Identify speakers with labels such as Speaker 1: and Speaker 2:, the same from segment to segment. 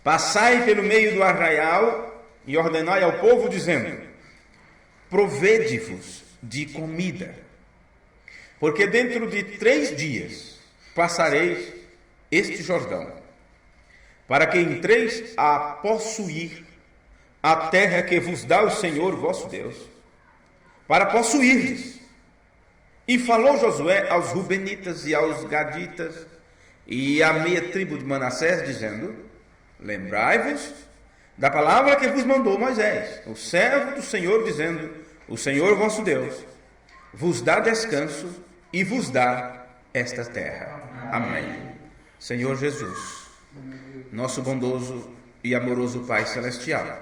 Speaker 1: Passai pelo meio do arraial e ordenai ao povo, dizendo: provede-vos de comida, porque dentro de 3 dias passareis este Jordão, para que entreis a possuir a terra que vos dá o Senhor vosso Deus, para possuirdes. E falou Josué aos Rubenitas e aos Gaditas e à meia tribo de Manassés, dizendo: lembrai-vos da palavra que vos mandou Moisés, o servo do Senhor, dizendo: o Senhor vosso Deus vos dá descanso e vos dá esta terra. Amém. Senhor Jesus, nosso bondoso e amoroso Pai Celestial,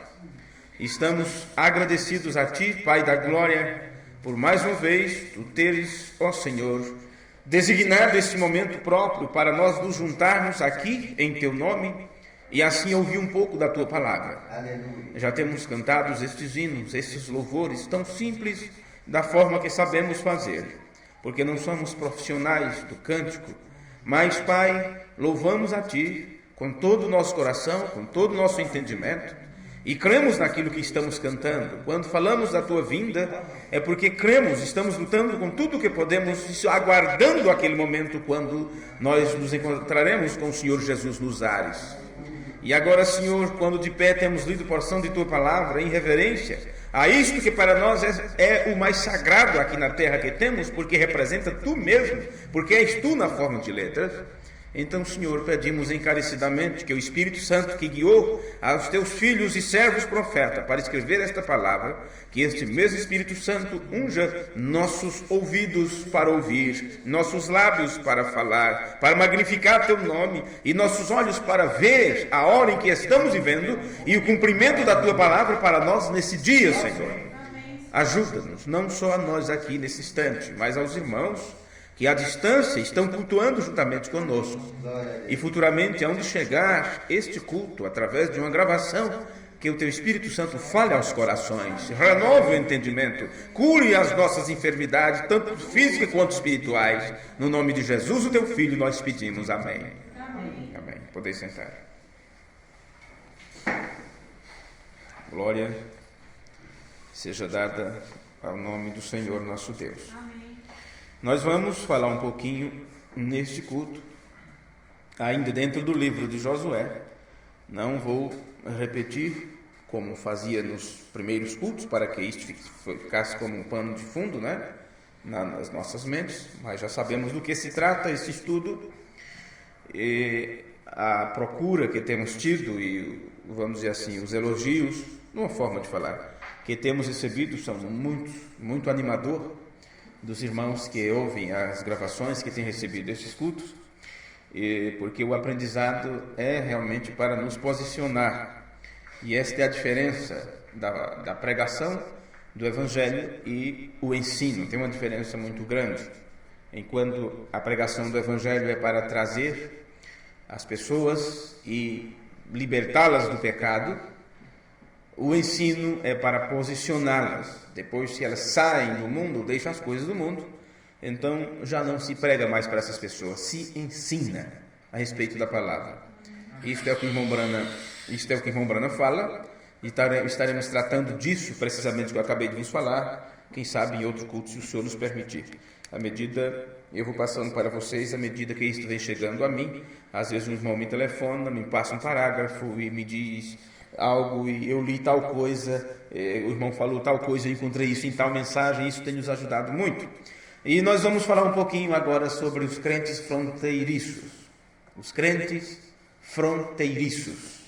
Speaker 1: estamos agradecidos a Ti, Pai da Glória, por mais uma vez Tu teres, ó Senhor, designado este momento próprio para nós nos juntarmos aqui em Teu nome e assim ouvir um pouco da Tua palavra. Aleluia. Já temos cantado estes hinos, estes louvores tão simples, da forma que sabemos fazer, porque não somos profissionais do cântico, mas, Pai, louvamos a Ti com todo o nosso coração, com todo o nosso entendimento, e cremos naquilo que estamos cantando. Quando falamos da Tua vinda, é porque cremos, estamos lutando com tudo o que podemos, aguardando aquele momento quando nós nos encontraremos com o Senhor Jesus nos ares. E agora, Senhor, quando de pé temos lido porção de Tua palavra, em reverência a isto que para nós é o mais sagrado aqui na terra que temos, porque representa Tu mesmo, porque és Tu na forma de letras. Então, Senhor, pedimos encarecidamente que o Espírito Santo que guiou aos Teus filhos e servos profetas para escrever esta palavra, que este mesmo Espírito Santo unja nossos ouvidos para ouvir, nossos lábios para falar, para magnificar Teu nome, e nossos olhos para ver a hora em que estamos vivendo e o cumprimento da Tua palavra para nós nesse dia, Senhor. Ajuda-nos, não só a nós aqui nesse instante, mas aos irmãos que à distância estão cultuando juntamente conosco, e futuramente hão de chegar este culto através de uma gravação, que o Teu Espírito Santo fale aos corações, renove o entendimento, cure as nossas enfermidades, tanto físicas quanto espirituais. No nome de Jesus, o Teu Filho, nós pedimos. Amém. Amém. Amém. Podeis sentar. Glória seja dada ao nome do Senhor nosso Deus. Amém. Nós vamos falar um pouquinho neste culto, ainda dentro do livro de Josué. Não vou repetir como fazia nos primeiros cultos, para que isto ficasse como um pano de fundo, né, nas nossas mentes, mas já sabemos do que se trata esse estudo, e a procura que temos tido e, vamos dizer assim, os elogios, numa forma de falar, que temos recebido são muito animador, dos irmãos que ouvem as gravações, que têm recebido esses cultos, porque o aprendizado é realmente para nos posicionar, e esta é a diferença da pregação do Evangelho e o ensino. Tem uma diferença muito grande. Enquanto a pregação do Evangelho é para trazer as pessoas e libertá-las do pecado, o ensino é para posicioná-las. Depois que elas saem do mundo, deixam as coisas do mundo, então já não se prega mais para essas pessoas, se ensina a respeito da palavra. Isto é o que o irmão Brana fala, e estaremos tratando disso precisamente que eu acabei de vos falar, quem sabe em outro culto, se o Senhor nos permitir. Eu vou passando para vocês, à medida que isto vem chegando a mim. Às vezes um irmão me telefona, me passa um parágrafo e me diz algo, e eu li tal coisa, o irmão falou tal coisa, eu encontrei isso em tal mensagem, isso tem nos ajudado muito. E nós vamos falar um pouquinho agora sobre os crentes fronteiriços. Os crentes fronteiriços.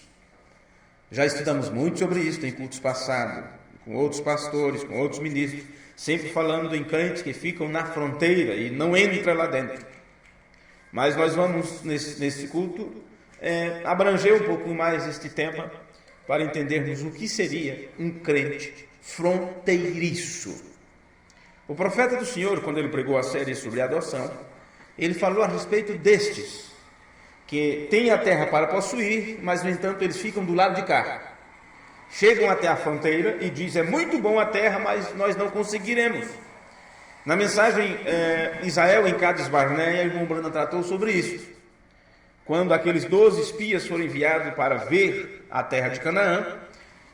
Speaker 1: Já estudamos muito sobre isso em cultos passados, com outros pastores, com outros ministros, sempre falando em crentes que ficam na fronteira e não entram lá dentro. Mas nós vamos, nesse culto, abranger um pouco mais este tema para entendermos o que seria um crente fronteiriço. O profeta do Senhor, quando ele pregou a série sobre a adoção, ele falou a respeito destes, que têm a terra para possuir, mas no entanto eles ficam do lado de cá. Chegam até a fronteira e dizem: é muito bom a terra, mas nós não conseguiremos. Na mensagem Israel em Cades Barneia, o irmão Branham tratou sobre isso. Quando aqueles 12 espias foram enviados para ver a terra de Canaã,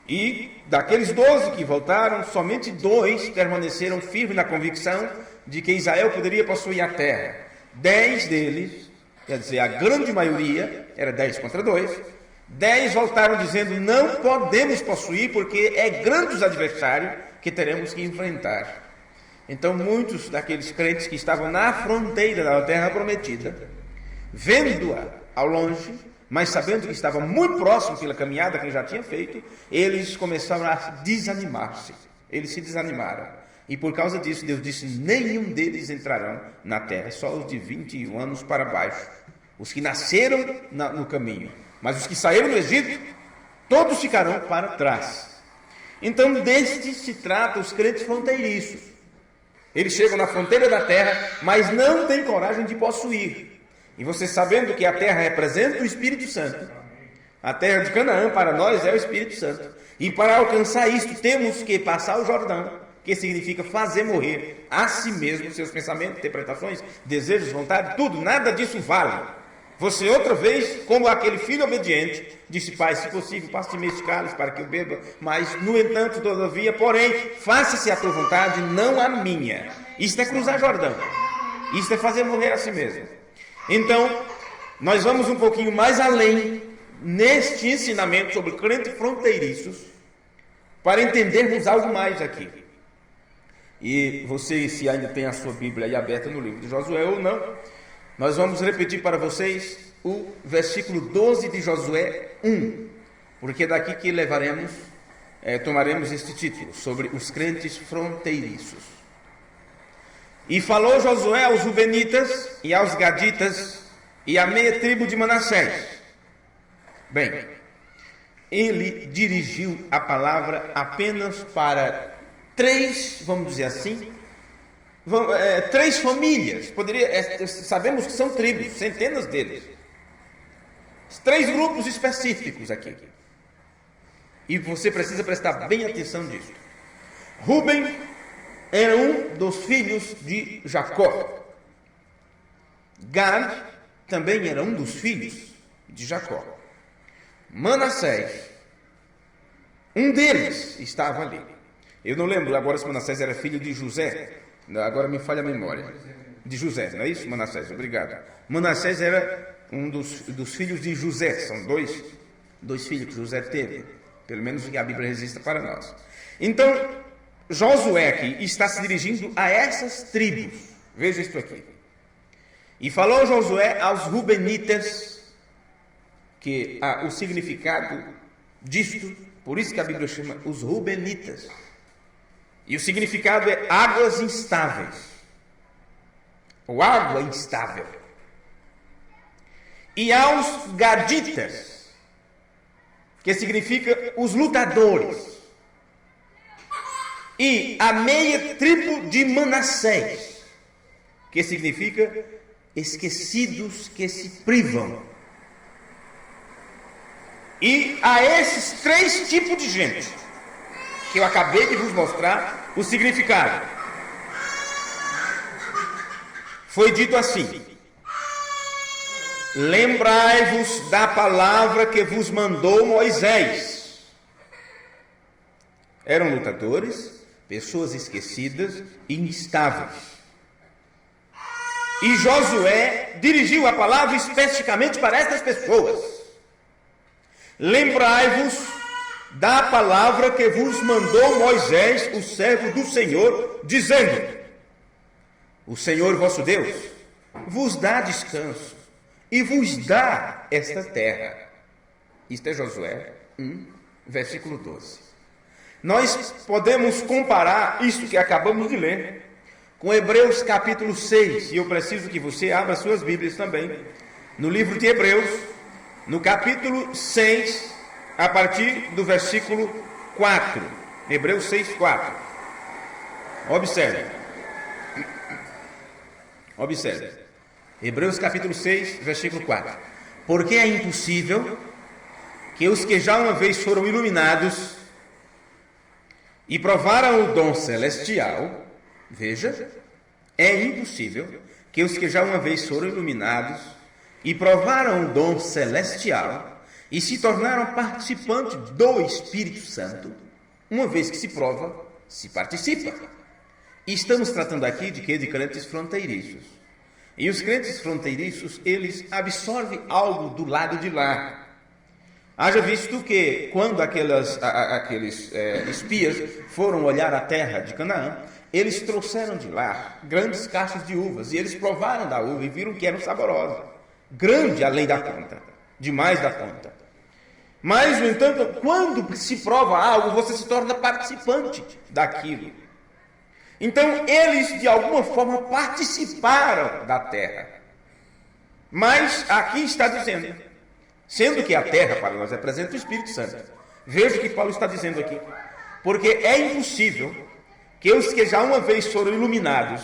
Speaker 1: e daqueles 12 que voltaram, somente 2 permaneceram firmes na convicção de que Israel poderia possuir a terra. 10 deles, quer dizer, a grande maioria, era 10 contra 2, 10 voltaram dizendo: não podemos possuir porque é grande os adversários que teremos que enfrentar. Então muitos daqueles crentes que estavam na fronteira da terra prometida, vendo-a ao longe, mas sabendo que estava muito próximo pela caminhada que ele já tinha feito, eles começaram a desanimar-se. Eles se desanimaram. E por causa disso, Deus disse: nenhum deles entrarão na terra, só os de 21 anos para baixo, os que nasceram no caminho. Mas os que saíram do Egito, todos ficarão para trás. Então, destes se trata os crentes fronteiriços. Eles chegam na fronteira da terra, mas não têm coragem de possuir. E você, sabendo que a terra representa o Espírito Santo, a terra de Canaã para nós é o Espírito Santo, e para alcançar isto temos que passar o Jordão, que significa fazer morrer a si mesmo seus pensamentos, interpretações, desejos, vontade, tudo, nada disso vale. Você outra vez, como aquele filho obediente, disse: pai, se possível, passe-me este cálice para que eu beba, mas no entanto, todavia, porém, faça-se a tua vontade, não a minha. Isto é cruzar Jordão, isto é fazer morrer a si mesmo. Então, nós vamos um pouquinho mais além neste ensinamento sobre crentes fronteiriços, para entendermos algo mais aqui. E você, se ainda tem a sua Bíblia aí aberta no livro de Josué ou não, nós vamos repetir para vocês o versículo 12 de Josué 1, porque é daqui que tomaremos este título, sobre os crentes fronteiriços. E falou Josué aos Rubenitas e aos Gaditas e à meia tribo de Manassés. Bem, ele dirigiu a palavra apenas para 3, vamos dizer assim, 3 famílias. Sabemos que são tribos, centenas deles. 3 grupos específicos aqui. E você precisa prestar bem atenção nisso. Ruben era um dos filhos de Jacó. Gad também era um dos filhos de Jacó. Manassés, um deles estava ali. Eu não lembro agora se Manassés era filho de José. Agora me falha a memória. De José, não é isso, Manassés? Obrigado. Manassés era um dos filhos de José. São dois filhos que José teve. Pelo menos que a Bíblia registra para nós. Então, Josué aqui está se dirigindo a essas tribos. Veja isto aqui. E falou Josué aos Rubenitas, que o significado disto, por isso que a Bíblia chama os Rubenitas. E o significado é águas instáveis, ou água instável. E aos Gaditas, que significa os lutadores. E a meia tribo de Manassés, que significa esquecidos que se privam. E a esses 3 tipos de gente, que eu acabei de vos mostrar o significado, foi dito assim: lembrai-vos da palavra que vos mandou Moisés. Eram lutadores, pessoas esquecidas e instáveis. E Josué dirigiu a palavra especificamente para estas pessoas. Lembrai-vos da palavra que vos mandou Moisés, o servo do Senhor, dizendo: o Senhor vosso Deus vos dá descanso e vos dá esta terra. Isto é Josué 1, versículo 12. Nós podemos comparar isso que acabamos de ler com Hebreus capítulo 6, e eu preciso que você abra suas Bíblias também, no livro de Hebreus, no capítulo 6, a partir do versículo 4. Hebreus 6, 4. Observe. Hebreus capítulo 6, versículo 4. Porque é impossível que os que já uma vez foram iluminados e provaram o dom celestial, veja, é impossível que os que já uma vez foram iluminados e provaram o dom celestial e se tornaram participantes do Espírito Santo, uma vez que se prova, se participa. E estamos tratando aqui de quê? De crentes fronteiriços. E os crentes fronteiriços, eles absorvem algo do lado de lá. Haja visto que quando aqueles espias foram olhar a terra de Canaã, eles trouxeram de lá grandes caixas de uvas, e eles provaram da uva e viram que eram saborosas, grande além da conta, demais da conta. Mas, no entanto, quando se prova algo, você se torna participante daquilo. Então, eles de alguma forma participaram da terra. Mas aqui está dizendo, sendo que a terra para nós representa o Espírito Santo. Veja o que Paulo está dizendo aqui. Porque é impossível que os que já uma vez foram iluminados,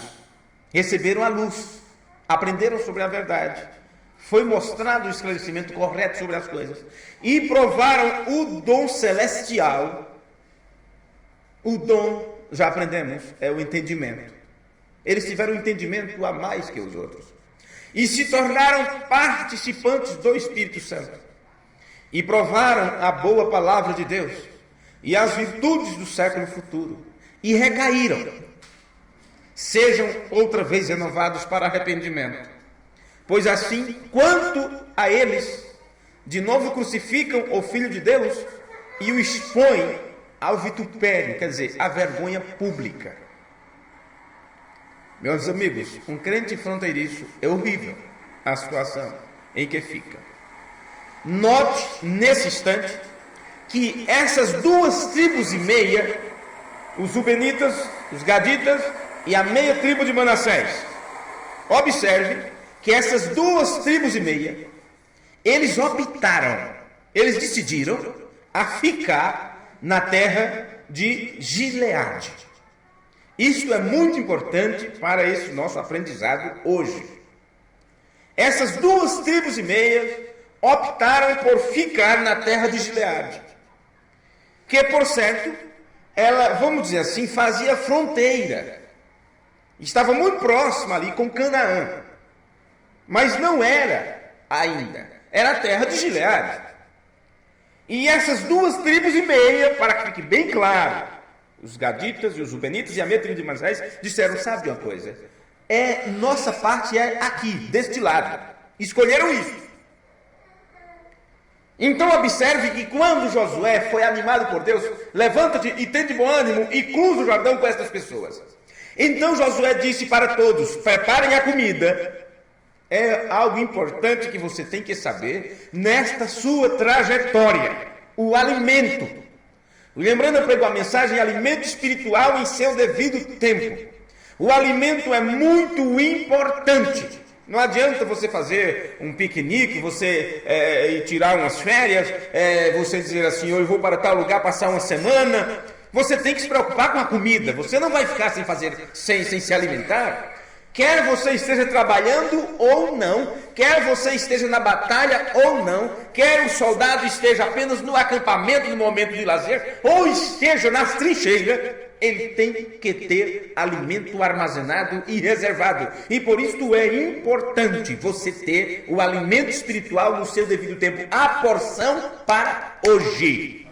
Speaker 1: receberam a luz, aprenderam sobre a verdade, foi mostrado o esclarecimento correto sobre as coisas, e provaram o dom celestial. O dom, já aprendemos, é o entendimento. Eles tiveram um entendimento a mais que os outros. E se tornaram participantes do Espírito Santo. E provaram a boa palavra de Deus e as virtudes do século futuro. E recaíram. Sejam outra vez renovados para arrependimento. Pois assim, quanto a eles, de novo crucificam o Filho de Deus e o expõem ao vitupério, quer dizer, à vergonha pública. Meus amigos, um crente fronteiriço é horrível a situação em que fica. Note, nesse instante, que essas 2 tribos e meia, os Rubenitas, os Gaditas e a meia tribo de Manassés, observe que essas 2 tribos e meia, eles optaram, eles decidiram a ficar na terra de Gileade. Isso é muito importante para esse nosso aprendizado hoje. Essas 2 tribos e meia optaram por ficar na terra de Gileade, que, por certo, ela, vamos dizer assim, fazia fronteira. Estava muito próxima ali com Canaã, mas não era ainda. Era a terra de Gileade. E essas 2 tribos e meia, para que fique bem claro, os Gaditas e os Rubenitas e a meia tribo de Manassés disseram, sabe uma coisa? Nossa parte é aqui, deste lado. Escolheram isso. Então observe que quando Josué foi animado por Deus, levanta-te e tem de bom ânimo e cruza o Jordão com estas pessoas. Então Josué disse para todos, preparem a comida. É algo importante que você tem que saber nesta sua trajetória. O alimento. Lembrando, eu prego a mensagem, alimento espiritual em seu devido tempo. O alimento é muito importante. Não adianta você fazer um piquenique, você ir tirar umas férias, você dizer assim, eu vou para tal lugar passar uma semana. Você tem que se preocupar com a comida. Você não vai ficar sem se alimentar. Quer você esteja trabalhando ou não, quer você esteja na batalha ou não, quer o soldado esteja apenas no acampamento no momento de lazer, ou esteja nas trincheiras, ele tem que ter alimento armazenado e reservado. E por isso é importante você ter o alimento espiritual no seu devido tempo, a porção para hoje.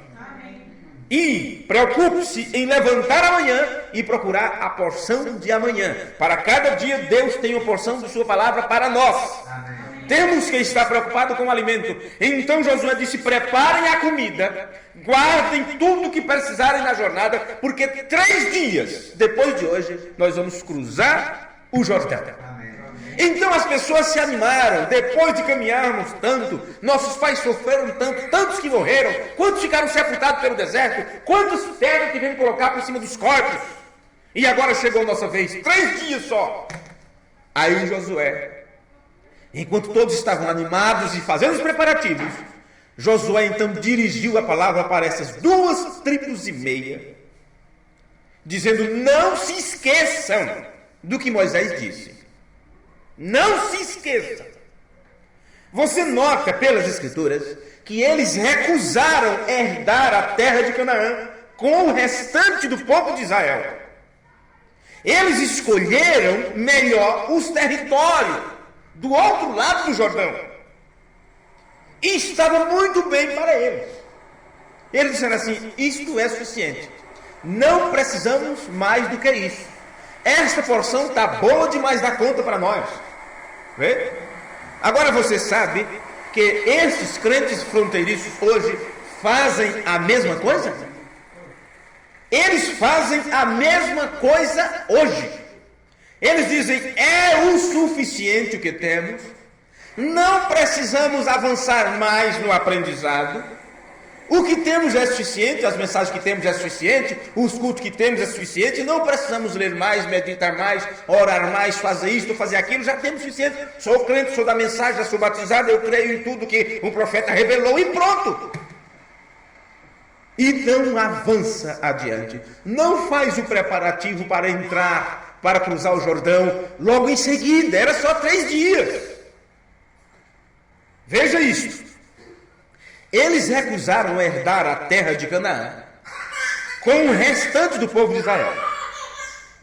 Speaker 1: E preocupe-se em levantar amanhã e procurar a porção de amanhã. Para cada dia Deus tem uma porção de sua palavra para nós. Amém. Temos que estar preocupados com o alimento. Então Josué disse, preparem a comida, guardem tudo o que precisarem na jornada, porque 3 dias depois de hoje nós vamos cruzar o Jordão. Amém. Então as pessoas se animaram, depois de caminharmos tanto, nossos pais sofreram tanto, tantos que morreram, quantos ficaram sepultados pelo deserto, quantos pedras tivemos que colocar por cima dos corpos, e agora chegou a nossa vez, 3 dias só. Aí Josué, enquanto todos estavam animados e fazendo os preparativos, Josué então dirigiu a palavra para essas 2,5 tribos, dizendo: não se esqueçam do que Moisés disse. Não se esqueçam. Você nota pelas escrituras que eles recusaram herdar a terra de Canaã com o restante do povo de Israel. Eles escolheram melhor os territórios do outro lado do Jordão. E estava muito bem para eles. Eles disseram assim: isto é suficiente. Não precisamos mais do que isso. Esta porção está boa demais da conta para nós. Vê? Agora você sabe que esses crentes fronteiriços hoje fazem a mesma coisa? Eles fazem a mesma coisa hoje. Eles dizem: é o suficiente o que temos, não precisamos avançar mais no aprendizado, o que temos é suficiente, as mensagens que temos é suficiente, os cultos que temos é suficiente, não precisamos ler mais, meditar mais, orar mais, fazer isto, fazer aquilo, já temos suficiente. Sou crente, sou da mensagem, já sou batizado, eu creio em tudo que um profeta revelou e pronto. E não avança adiante, não faz o preparativo para entrar, para cruzar o Jordão logo em seguida, era só 3 dias. Veja isto. Eles recusaram herdar a terra de Canaã com o restante do povo de Israel.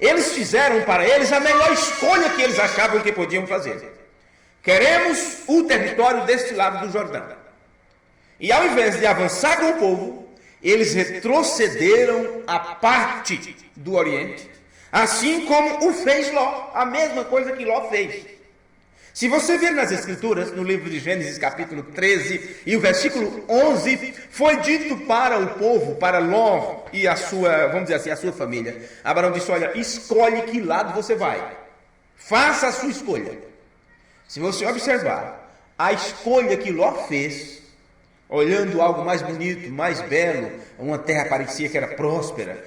Speaker 1: Eles fizeram para eles a melhor escolha que eles achavam que podiam fazer. Queremos o território deste lado do Jordão. E ao invés de avançar com o povo, eles retrocederam a parte do Oriente, assim como o fez Ló, a mesma coisa que Ló fez. Se você ver nas Escrituras, no livro de Gênesis capítulo 13 e o versículo 11, foi dito para o povo, para Ló e a sua, vamos dizer assim, a sua família. Abraão disse: olha, escolhe que lado você vai, faça a sua escolha. Se você observar, a escolha que Ló fez, olhando algo mais bonito, mais belo, uma terra parecia que era próspera,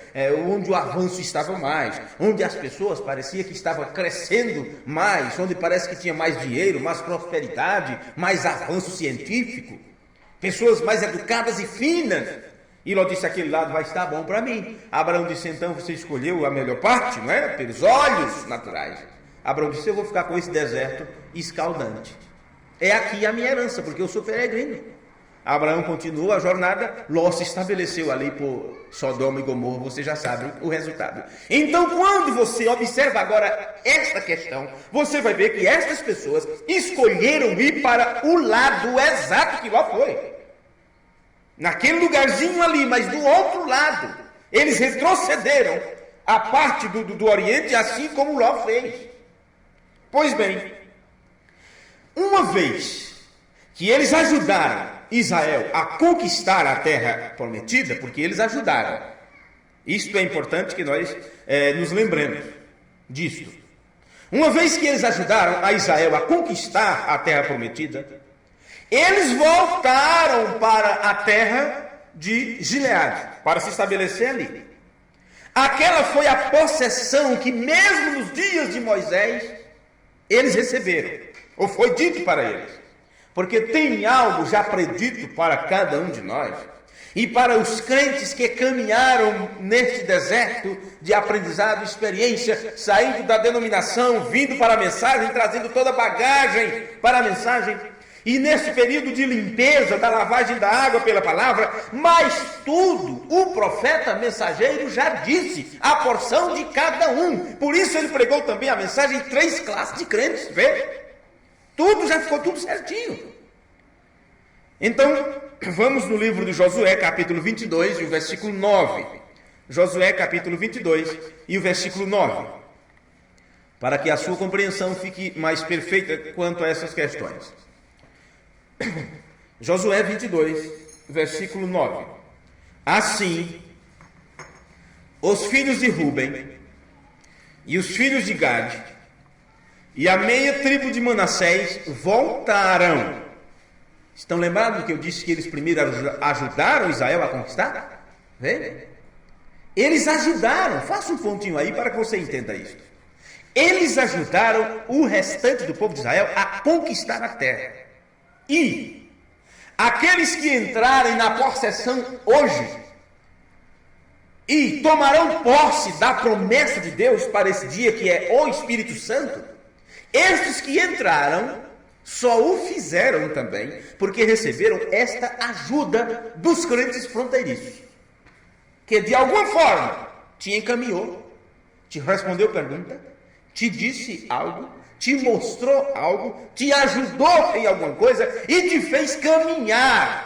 Speaker 1: onde o avanço estava mais, onde as pessoas parecia que estavam crescendo mais, onde parece que tinha mais dinheiro, mais prosperidade, mais avanço científico, pessoas mais educadas e finas. E Ló disse: aquele lado vai estar bom para mim. Abraão disse: então você escolheu a melhor parte, não é? Pelos olhos naturais. Abraão disse: eu vou ficar com esse deserto escaldante. É aqui a minha herança, porque eu sou peregrino. Abraão continuou a jornada, Ló se estabeleceu ali por Sodoma e Gomorra, você já sabe o resultado. Então, quando você observa agora esta questão, você vai ver que estas pessoas escolheram ir para o lado exato que Ló foi. Naquele lugarzinho ali, mas do outro lado. Eles retrocederam a parte do Oriente, assim como Ló fez. Pois bem, uma vez que eles ajudaram Israel a conquistar a terra prometida, porque eles ajudaram. Isto é importante que nós nos lembremos disto. Uma vez que eles ajudaram a Israel a conquistar a terra prometida, eles voltaram para a terra de Gileade, para se estabelecer ali. Aquela foi a possessão que mesmo nos dias de Moisés eles receberam, ou foi dito para eles. Porque tem algo já predito para cada um de nós, e para os crentes que caminharam neste deserto de aprendizado, experiência, saindo da denominação, vindo para a mensagem, trazendo toda a bagagem para a mensagem, e nesse período de limpeza, da lavagem da água pela palavra, mas tudo o profeta mensageiro já disse, a porção de cada um. Por isso ele pregou também a mensagem em 3 classes de crentes, vê? Tudo já ficou tudo certinho. Então, vamos no livro de Josué, capítulo 22, e o versículo 9. Josué, capítulo 22, e o versículo 9. Para que a sua compreensão fique mais perfeita quanto a essas questões. Josué 22, versículo 9. Assim, os filhos de Ruben e os filhos de Gade e a meia tribo de Manassés voltaram. Estão lembrados do que eu disse que eles primeiro ajudaram Israel a conquistar? Vê? Eles ajudaram, faça um pontinho aí para que você entenda isso. Eles ajudaram o restante do povo de Israel a conquistar a terra. E aqueles que entrarem na possessão hoje e tomarão posse da promessa de Deus para esse dia, que é o Espírito Santo, estes que entraram só o fizeram também porque receberam esta ajuda dos crentes fronteiriços, que de alguma forma te encaminhou, te respondeu pergunta, te disse algo, te mostrou algo, te ajudou em alguma coisa e te fez caminhar.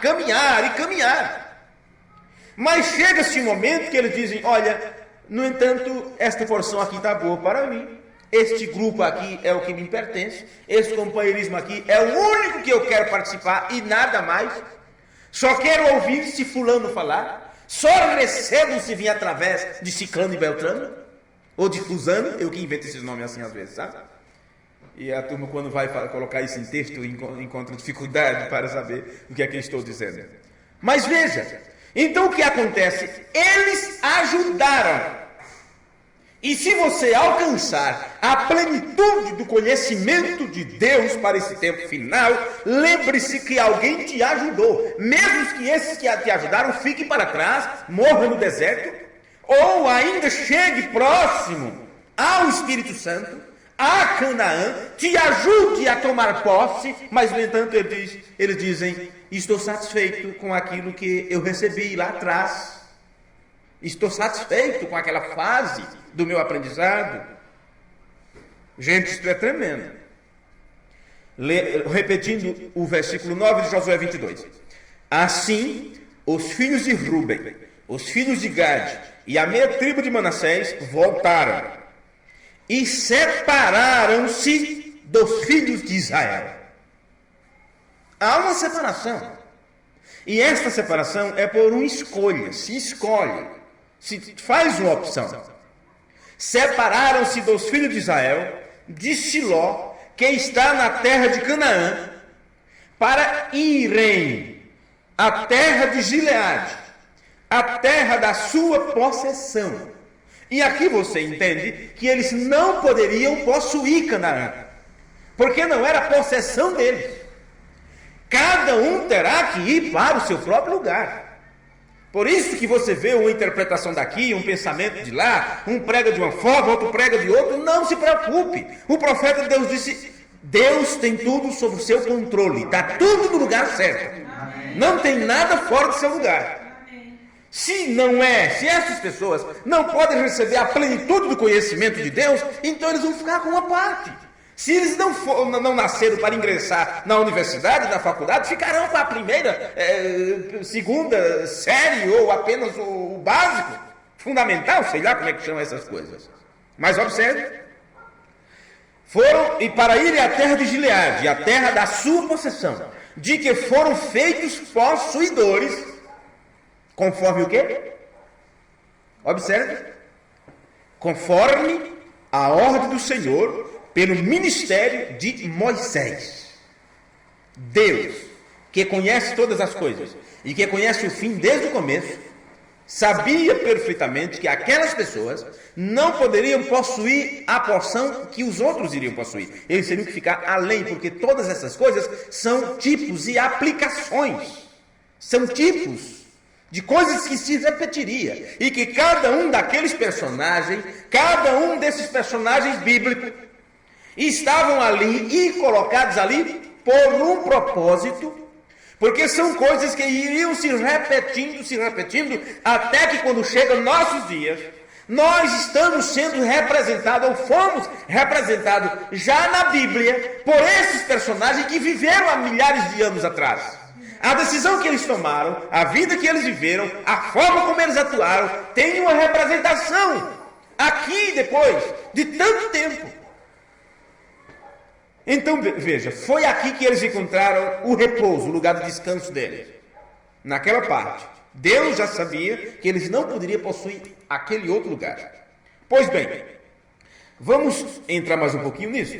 Speaker 1: Mas chega-se um momento que eles dizem: olha, no entanto, esta porção aqui está boa para mim, este grupo aqui é o que me pertence, esse companheirismo aqui é o único que eu quero participar e nada mais, só quero ouvir se fulano falar, só recebo se vir através de ciclano e beltrano, ou de fusano, eu que invento esses nomes assim às vezes, sabe? E a turma, quando vai colocar isso em texto, encontra dificuldade para saber o que é que eu estou dizendo. Mas veja, então o que acontece? Eles ajudaram. E se você alcançar a plenitude do conhecimento de Deus para esse tempo final, lembre-se que alguém te ajudou. Mesmo que esses que te ajudaram fiquem para trás, morram no deserto, ou ainda chegue próximo ao Espírito Santo, a Canaã, te ajude a tomar posse, mas no entanto eles dizem: estou satisfeito com aquilo que eu recebi lá atrás, estou satisfeito com aquela fase do meu aprendizado. Gente, isso é tremendo. Repetindo o versículo 9 de Josué 22. Assim, os filhos de Ruben, os filhos de Gade e a meia tribo de Manassés voltaram e separaram-se dos filhos de Israel. Há uma separação. E esta separação é por uma escolha. Se escolhe, se faz uma opção. Separaram-se dos filhos de Israel, de Siló, que está na terra de Canaã, para irem à terra de Gileade, a terra da sua possessão. E aqui você entende que eles não poderiam possuir Canaã, porque não era possessão deles. Cada um terá que ir para o seu próprio lugar. Por isso que você vê uma interpretação daqui, um pensamento de lá, um prega de uma forma, outro prega de outra. Não se preocupe. O profeta de Deus disse: Deus tem tudo sob o seu controle, está tudo no lugar certo. Amém. Não tem nada fora do seu lugar. Se essas pessoas não podem receber a plenitude do conhecimento de Deus, então eles vão ficar com uma parte. Se eles não nasceram para ingressar na universidade, na faculdade, ficarão com a primeira, segunda série ou apenas o básico, fundamental, sei lá como é que chama essas coisas. Mas observe, foram e para irem à terra de Gileade, a terra da sua possessão, de que foram feitos possuidores. Conforme o quê? Observe. Conforme a ordem do Senhor, pelo ministério de Moisés. Deus, que conhece todas as coisas e que conhece o fim desde o começo, sabia perfeitamente que aquelas pessoas não poderiam possuir a porção que os outros iriam possuir. Eles teriam que ficar além, porque todas essas coisas são tipos e aplicações. São tipos de coisas que se repetiria, e que cada um daqueles personagens, cada um desses personagens bíblicos, estavam ali e colocados ali por um propósito, porque são coisas que iriam se repetindo, até que quando chegam nossos dias, nós estamos sendo representados, ou fomos representados já na Bíblia, por esses personagens que viveram há milhares de anos atrás. A decisão que eles tomaram, a vida que eles viveram, a forma como eles atuaram, tem uma representação aqui depois de tanto tempo. Então veja, foi aqui que eles encontraram o repouso, o lugar de descanso deles. Naquela parte, Deus já sabia que eles não poderiam possuir aquele outro lugar. Pois bem, vamos entrar mais um pouquinho nisso.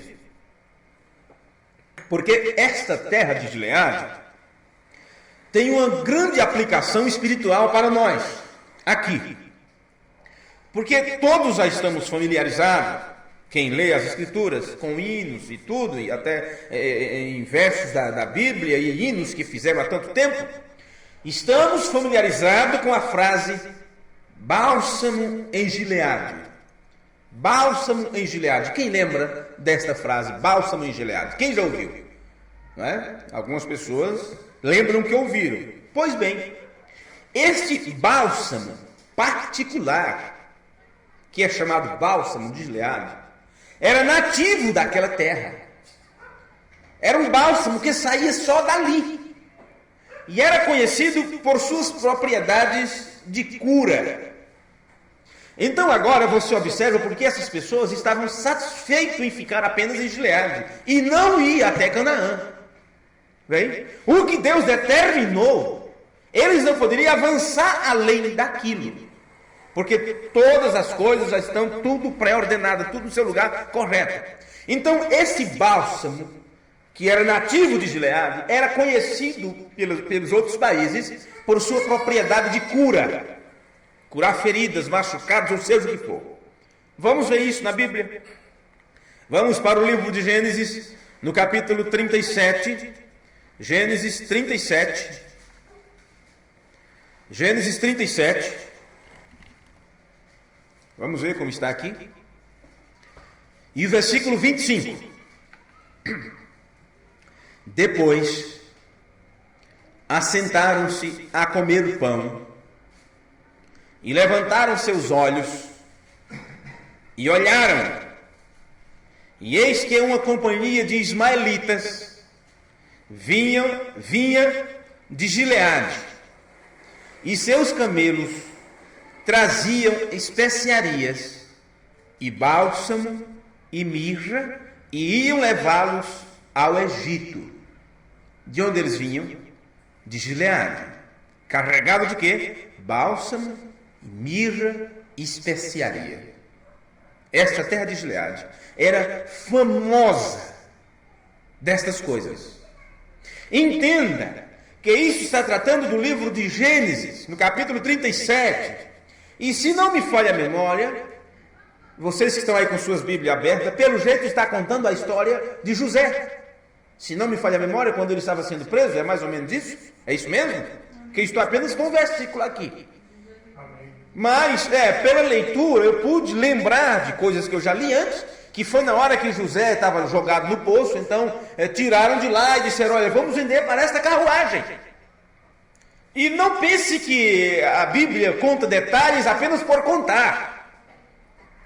Speaker 1: Porque esta terra de Gileade tem uma grande aplicação espiritual para nós, aqui. Porque todos já estamos familiarizados, quem lê as Escrituras, com hinos e tudo, e até em versos da Bíblia e hinos que fizeram há tanto tempo, estamos familiarizados com a frase bálsamo em Gileade. Bálsamo em Gileade. Quem lembra desta frase, bálsamo em Gileade? Quem já ouviu? Não é? Algumas pessoas lembram que ouviram. Pois bem, este bálsamo particular, que é chamado bálsamo de Gileade, era nativo daquela terra. Era um bálsamo que saía só dali. E era conhecido por suas propriedades de cura. Então agora você observa porque essas pessoas estavam satisfeitas em ficar apenas em Gileade e não ir até Canaã. Bem, o que Deus determinou, eles não poderiam avançar além daquilo. Porque todas as coisas já estão tudo pré-ordenado, tudo no seu lugar correto. Então, esse bálsamo, que era nativo de Gileade, era conhecido pelos outros países por sua propriedade de cura. Curar feridas, machucados, ou seja o que for. Vamos ver isso na Bíblia. Vamos para o livro de Gênesis, no capítulo 37. Gênesis 37. Gênesis 37. Vamos ver como está aqui. E o versículo 25. Depois, assentaram-se a comer o pão, e levantaram seus olhos, e olharam, e eis que uma companhia de ismaelitas vinha de Gileade, e seus camelos traziam especiarias, e bálsamo, e mirra, e iam levá-los ao Egito. De onde eles vinham? De Gileade. Carregado de quê? Bálsamo, mirra e especiaria. Esta terra de Gileade era famosa destas coisas. Entenda que isso está tratando do livro de Gênesis, no capítulo 37. E se não me falha a memória, vocês que estão aí com suas Bíblias abertas, pelo jeito está contando a história de José. Se não me falha a memória, quando ele estava sendo preso, é mais ou menos isso? É isso mesmo? Que estou apenas com um versículo aqui. Mas, pela leitura, eu pude lembrar de coisas que eu já li antes, que foi na hora que José estava jogado no poço, então tiraram de lá e disseram, olha, vamos vender para esta carruagem. E não pense que a Bíblia conta detalhes apenas por contar.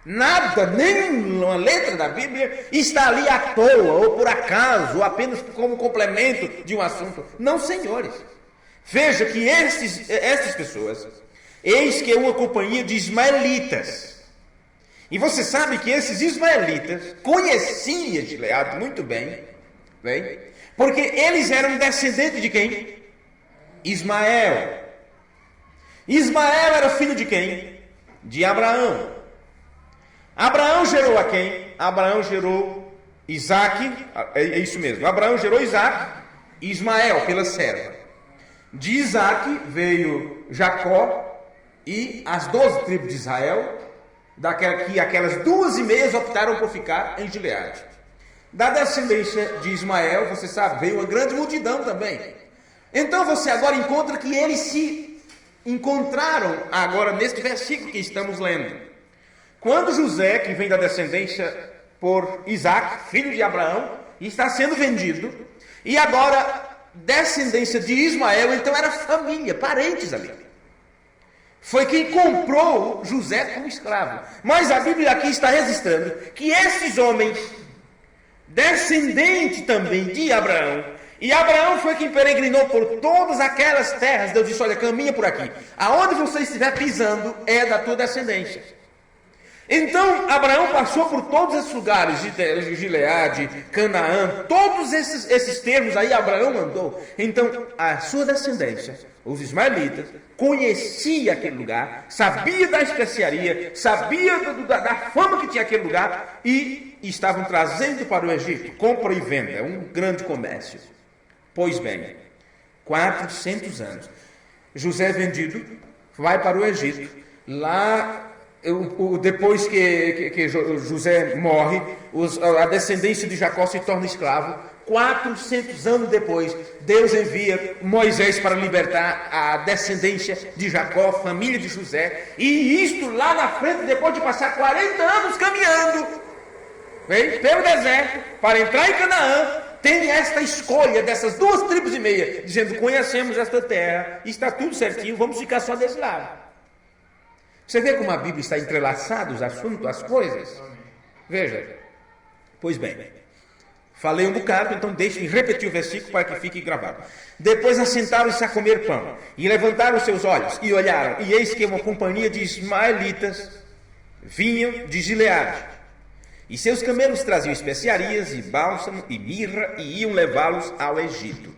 Speaker 1: Nada, nem uma letra da Bíblia está ali à toa, ou por acaso, ou apenas como complemento de um assunto. Não, senhores. Veja que estas pessoas, eis que é uma companhia de ismaelitas. E você sabe que esses ismaelitas conheciam Gileade muito bem, porque eles eram descendentes de quem? Ismael. Ismael era filho de quem? De Abraão. Abraão gerou a quem? Abraão gerou Isaque, é isso mesmo. Abraão gerou Isaque e Ismael pela serva. De Isaque veio Jacó e as 12 tribos de Israel, aquelas 2,5 optaram por ficar em Gileade. Da descendência de Ismael, você sabe, veio uma grande multidão também. Então você agora encontra que eles se encontraram agora neste versículo que estamos lendo. Quando José, que vem da descendência por Isaac, filho de Abraão, está sendo vendido, e agora descendência de Ismael, então era família, parentes ali. Foi quem comprou José como escravo. Mas a Bíblia aqui está registrando que esses homens, descendente também de Abraão, e Abraão foi quem peregrinou por todas aquelas terras. Deus disse, olha, caminha por aqui. Aonde você estiver pisando é da tua descendência. Então Abraão passou por todos esses lugares, Gileade, Canaã, todos esses termos aí Abraão andou. Então a sua descendência, os ismaelitas, conhecia aquele lugar, sabia da especiaria, sabia da fama que tinha aquele lugar e estavam trazendo para o Egito, compra e venda, é um grande comércio. Pois bem, 400 anos, José é vendido, vai para o Egito, lá depois que José morre, a descendência de Jacó se torna escravo. 400 anos depois, Deus envia Moisés para libertar a descendência de Jacó, família de José. E isto lá na frente, depois de passar 40 anos caminhando, vem pelo deserto, para entrar em Canaã, tem esta escolha dessas 2 tribos e meia, dizendo: conhecemos esta terra, está tudo certinho, vamos ficar só desse lado. Você vê como a Bíblia está entrelaçada, os assuntos, as coisas? Veja. Pois bem, falei um bocado, então deixe-me repetir o versículo para que fique gravado. Depois assentaram-se a comer pão, e levantaram seus olhos, e olharam, e eis que uma companhia de ismaelitas vinham de Gileade. E seus camelos traziam especiarias, e bálsamo, e mirra, e iam levá-los ao Egito.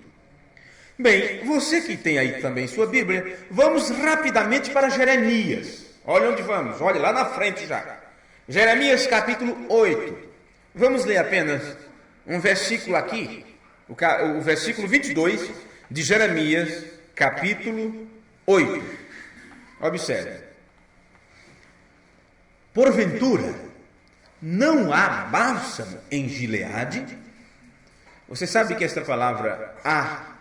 Speaker 1: Bem, você que tem aí também sua Bíblia, vamos rapidamente para Jeremias. Olha onde vamos, olha lá na frente já. Jeremias capítulo 8. Vamos ler apenas um versículo aqui, o versículo 22 de Jeremias capítulo 8. Observe. Porventura, não há bálsamo em Gileade? Você sabe que esta palavra A,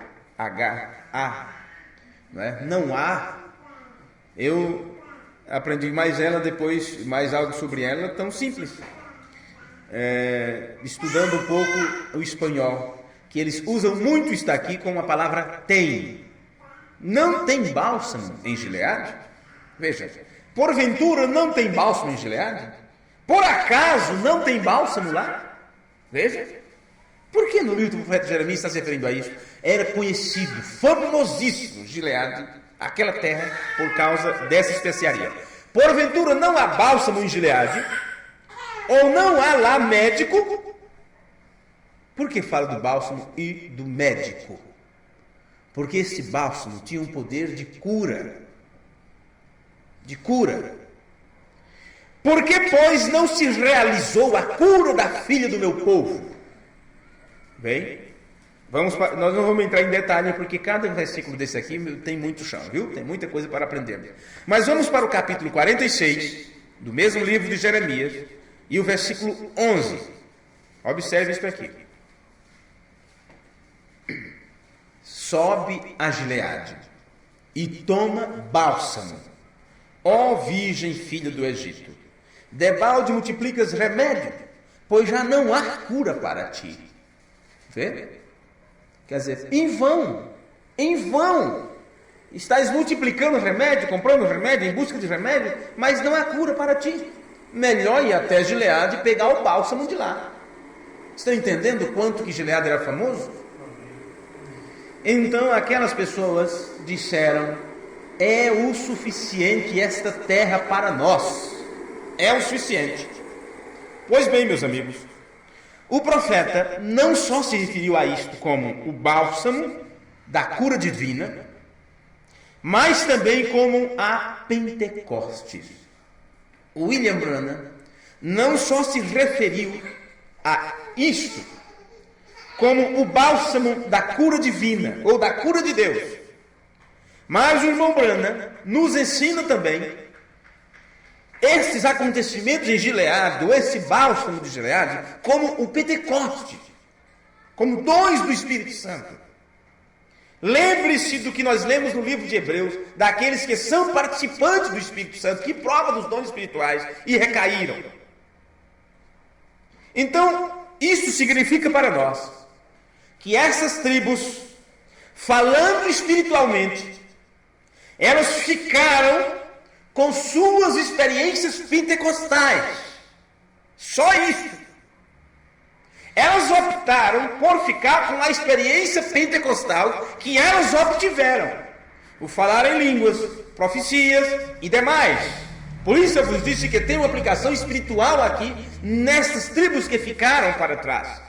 Speaker 1: não é? Não há. Eu aprendi mais ela depois, mais algo sobre ela, tão simples. Estudando um pouco o espanhol, que eles usam muito isso aqui com a palavra tem. Não tem bálsamo em Gileade? Veja, porventura não tem bálsamo em Gileade? Por acaso não tem bálsamo lá? Veja. Por que no livro do profeta Jeremias está se referindo a isso? Era conhecido, famosíssimo Gileade, aquela terra, por causa dessa especiaria. Porventura não há bálsamo em Gileade? Ou não há lá médico? Por que fala do bálsamo e do médico? Porque esse bálsamo tinha um poder de cura. De cura. Por que, pois, não se realizou a cura da filha do meu povo? Bem, nós não vamos entrar em detalhe, porque cada versículo desse aqui tem muito chão, viu? Tem muita coisa para aprender. Mas vamos para o capítulo 46, do mesmo livro de Jeremias, e o versículo 11. Observe isso aqui. Sobe a Gileade e toma bálsamo, ó virgem filha do Egito. Debalde multiplicas remédio, pois já não há cura para ti. Vê? Quer dizer, em vão, estás multiplicando remédio, comprando remédio, em busca de remédio, mas não há cura para ti. Melhor ir até Gileade e pegar o bálsamo de lá. Estão entendendo o quanto que Gileade era famoso? Então aquelas pessoas disseram: é o suficiente esta terra para nós. É o suficiente. Pois bem, meus amigos, o profeta não só se referiu a isto como o bálsamo da cura divina, mas também como a Pentecostes. O William Branham não só se referiu a isto como o bálsamo da cura divina ou da cura de Deus, mas o irmão Branham nos ensina também esses acontecimentos em Gileade, ou esse bálsamo de Gileade, como o Pentecoste, como dons do Espírito Santo. Lembre-se do que nós lemos no livro de Hebreus, daqueles que são participantes do Espírito Santo, que provam dos dons espirituais e recaíram. Então, isso significa para nós que essas tribos, falando espiritualmente, elas ficaram com suas experiências pentecostais. Só isso. Elas optaram por ficar com a experiência pentecostal que elas obtiveram. O falar em línguas, profecias e demais. Por isso eu vos disse que tem uma aplicação espiritual aqui, nessas tribos que ficaram para trás.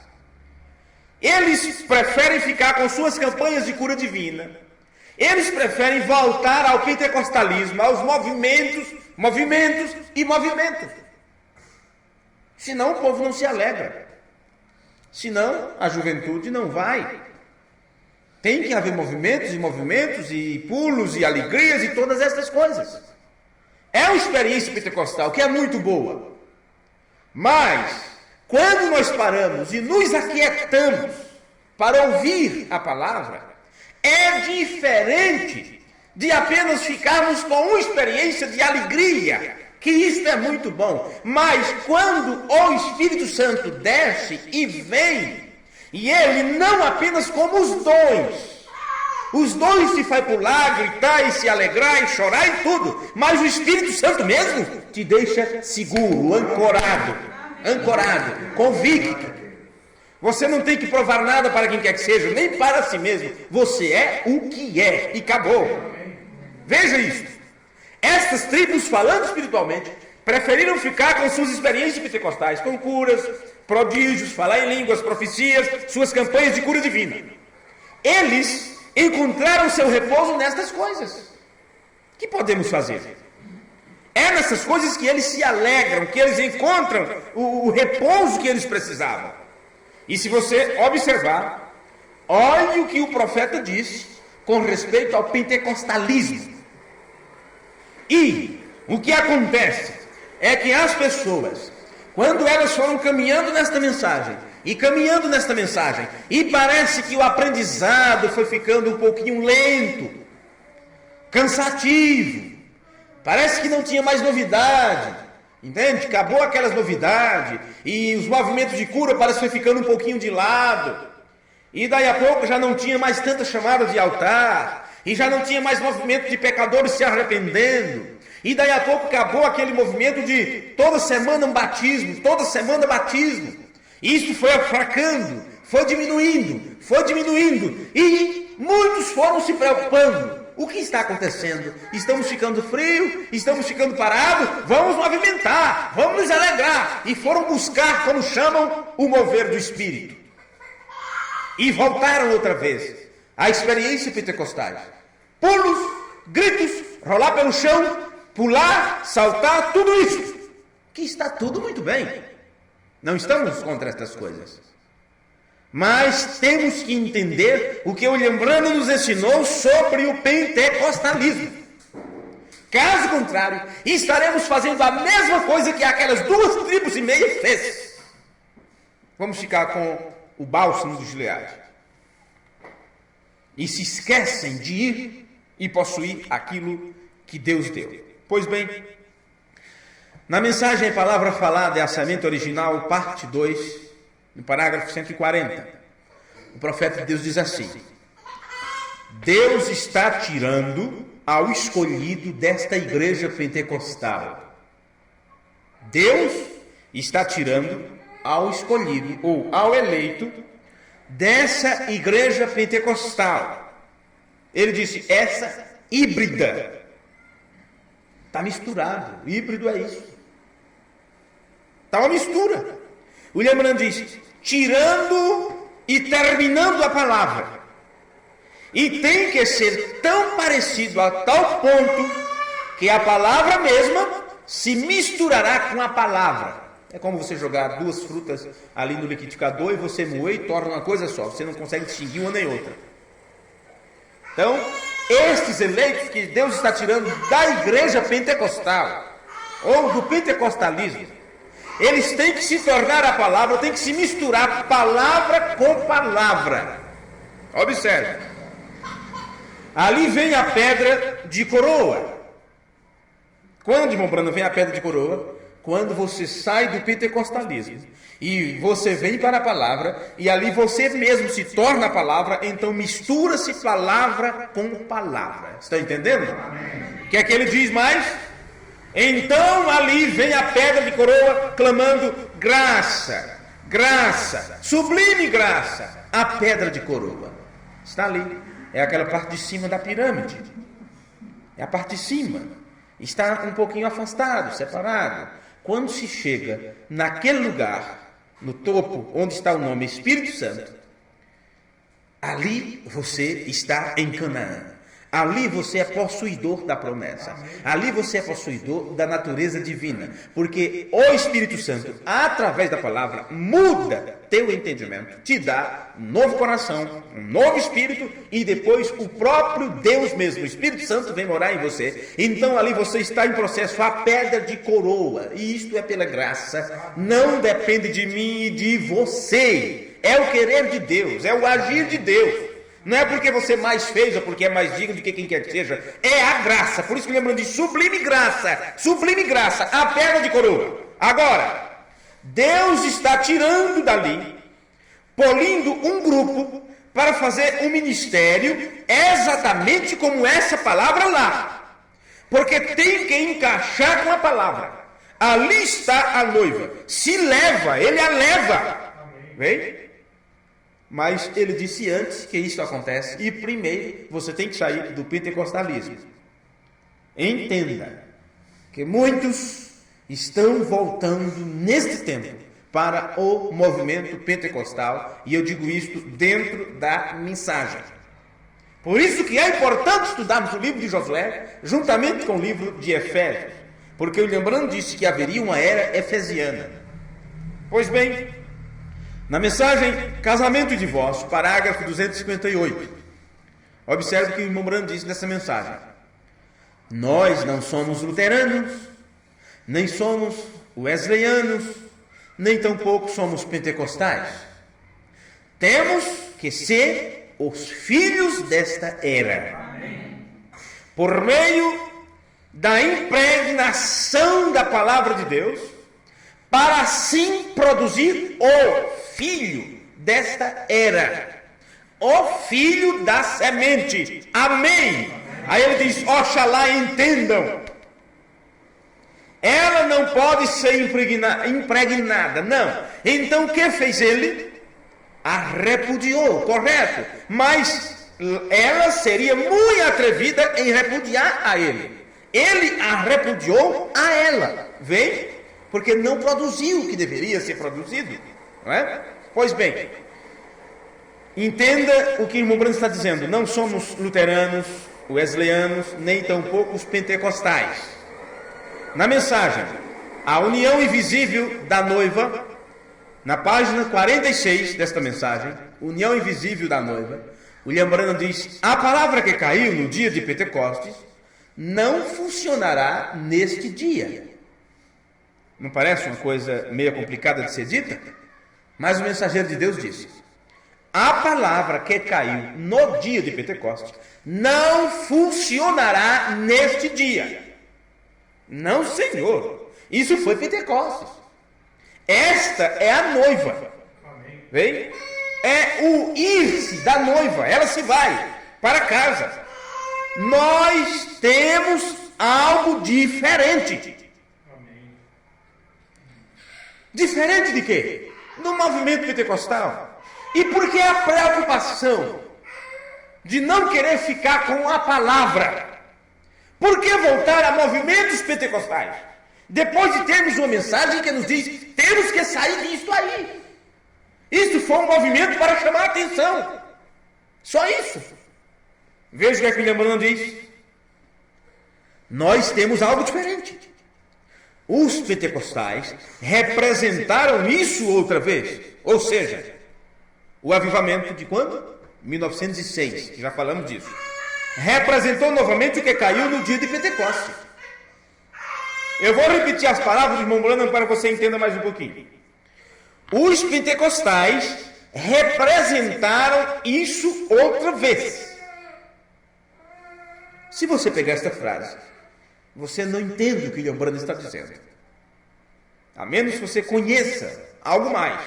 Speaker 1: Eles preferem ficar com suas campanhas de cura divina. Eles preferem voltar ao pentecostalismo, aos movimentos. Senão o povo não se alegra. Senão a juventude não vai. Tem que haver movimentos e pulos e alegrias e todas essas coisas. É uma experiência pentecostal que é muito boa. Mas, quando nós paramos e nos aquietamos para ouvir a palavra, é diferente de apenas ficarmos com uma experiência de alegria, que isto é muito bom. Mas quando o Espírito Santo desce e vem, e ele não apenas como os dons se faz pular, gritar e se alegrar e chorar e tudo, mas o Espírito Santo mesmo te deixa seguro, ancorado, convicto. Você não tem que provar nada para quem quer que seja, nem para si mesmo. Você é o que é e acabou. Veja isso. Estas tribos, falando espiritualmente, preferiram ficar com suas experiências pentecostais, com curas, prodígios, falar em línguas, profecias, suas campanhas de cura divina. Eles encontraram seu repouso nestas coisas. O que podemos fazer? É nessas coisas que eles se alegram, que eles encontram o repouso que eles precisavam. E se você observar, olhe o que o profeta disse com respeito ao pentecostalismo. E o que acontece é que as pessoas, quando elas foram caminhando nesta mensagem, e parece que o aprendizado foi ficando um pouquinho lento, cansativo, parece que não tinha mais novidade, entende? Acabou aquelas novidades, e os movimentos de cura parece que foi ficando um pouquinho de lado, e daí a pouco já não tinha mais tanta chamada de altar, e já não tinha mais movimento de pecadores se arrependendo, e daí a pouco acabou aquele movimento de toda semana um batismo, Isso foi fracando, foi diminuindo, e muitos foram se preocupando. O que está acontecendo? Estamos ficando frio, estamos ficando parados, vamos movimentar, vamos nos alegrar. E foram buscar, como chamam, o mover do Espírito. E voltaram outra vez à experiência pentecostal. Pulos, gritos, rolar pelo chão, pular, saltar, tudo isso. Que está tudo muito bem. Não estamos contra estas coisas. Mas temos que entender o que o William Branham nos ensinou sobre o pentecostalismo. Caso contrário, estaremos fazendo a mesma coisa que aquelas 2 tribos e meia fez. Vamos ficar com o bálsamo dos Gileade. E se esquecem de ir e possuir aquilo que Deus deu. Pois bem, na mensagem, a palavra falada é a semente original, parte 2, no parágrafo 140. O profeta de Deus diz assim: Deus está tirando ao escolhido desta igreja pentecostal. Deus está tirando ao escolhido, ou ao eleito, dessa igreja pentecostal. Ele disse, essa híbrida. Está misturado. Híbrido é isso. Está uma mistura. William Branham diz, tirando e terminando a palavra. E tem que ser tão parecido a tal ponto que a palavra mesma se misturará com a palavra. É como você jogar 2 frutas ali no liquidificador e você moer e torna uma coisa só. Você não consegue distinguir uma nem outra. Então, estes eleitos que Deus está tirando da igreja pentecostal, ou do pentecostalismo, eles têm que se tornar a palavra, têm que se misturar palavra com palavra. Observe. Ali vem a pedra de coroa. Quando, irmão Branham, vem a pedra de coroa? Quando você sai do pentecostalismo e você vem para a palavra, e ali você mesmo se torna a palavra, então mistura-se palavra com palavra. Está entendendo? O que é que ele diz mais? Então ali vem a pedra de coroa clamando graça, graça, sublime graça. A pedra de coroa está ali. É aquela parte de cima da pirâmide. É a parte de cima. está um pouquinho afastado, separado. Quando se chega naquele lugar, no topo, onde está o nome Espírito Santo, ali você está em Canaã. Ali você é possuidor da promessa. Ali você é possuidor da natureza divina. Porque o Espírito Santo, através da palavra, muda teu entendimento. Te dá um novo coração, um novo espírito. E depois o próprio Deus mesmo, o Espírito Santo, vem morar em você. Então ali você está em processo a pedra de coroa. E isto é pela graça. Não depende de mim e de você. É o querer de Deus. É o agir de Deus. Não é porque você mais fez ou porque é mais digno do que quem quer que seja. É a graça. Por isso que lembrando de sublime graça, a pedra de coroa. Agora, Deus está tirando dali, polindo um grupo para fazer um ministério exatamente como essa palavra lá. Porque tem que encaixar com a palavra. Ali está a noiva. Se leva, ele a leva. Vem? Mas ele disse antes que isso acontece. E primeiro você tem que sair do pentecostalismo. Entenda que muitos estão voltando neste tempo para o movimento pentecostal. E eu digo isto dentro da mensagem. Por isso que é importante estudarmos o livro de Josué juntamente com o livro de Efésios. Porque o lembrando disse que haveria uma era efesiana. Pois bem, na mensagem Casamento e Divórcio, parágrafo 258, observe o que o irmão Branham disse nessa mensagem. Nós não somos luteranos, nem somos wesleyanos, nem tampouco somos pentecostais. Temos que ser os filhos desta era. Por meio da impregnação da palavra de Deus, para assim produzir o filho desta era, o filho da semente. Amém. Aí ele diz: oxalá entendam. Ela não pode ser impregnada, não. Então o que fez ele? A repudiou, correto. Mas ela seria muito atrevida em repudiar a ele. Ele a repudiou a ela. Vem? Porque não produziu o que deveria ser produzido. Não é? Pois bem, entenda o que o irmão Branham está dizendo. Não somos luteranos, wesleyanos, nem tampouco os pentecostais. Na mensagem, a união invisível da noiva, na página 46 desta mensagem, união invisível da noiva, o William Branham diz: a palavra que caiu no dia de Pentecostes não funcionará neste dia. Não parece uma coisa meio complicada de ser dita? Mas o mensageiro de Deus disse: a palavra que caiu no dia de Pentecostes não funcionará neste dia. Não, Senhor. Isso foi Pentecostes. Esta é a noiva. Vem? É o ir-se da noiva. Ela se vai para casa. Nós temos algo diferente. Diferente de quê? Do movimento pentecostal. E por que a preocupação de não querer ficar com a palavra? Por que voltar a movimentos pentecostais? Depois de termos uma mensagem que nos diz: temos que sair disso aí. Isso foi um movimento para chamar a atenção. Só isso. Veja o que é que o William Branham diz. Nós temos algo diferente. Os pentecostais representaram isso outra vez. Ou seja, o avivamento de quando? 1906, já falamos disso. Representou novamente o que caiu no dia de Pentecostes. Eu vou repetir as palavras do irmão Branham para que você entenda mais um pouquinho. Os pentecostais representaram isso outra vez. Se você pegar esta frase, você não entende o que o William Branham está dizendo. A menos que você conheça algo mais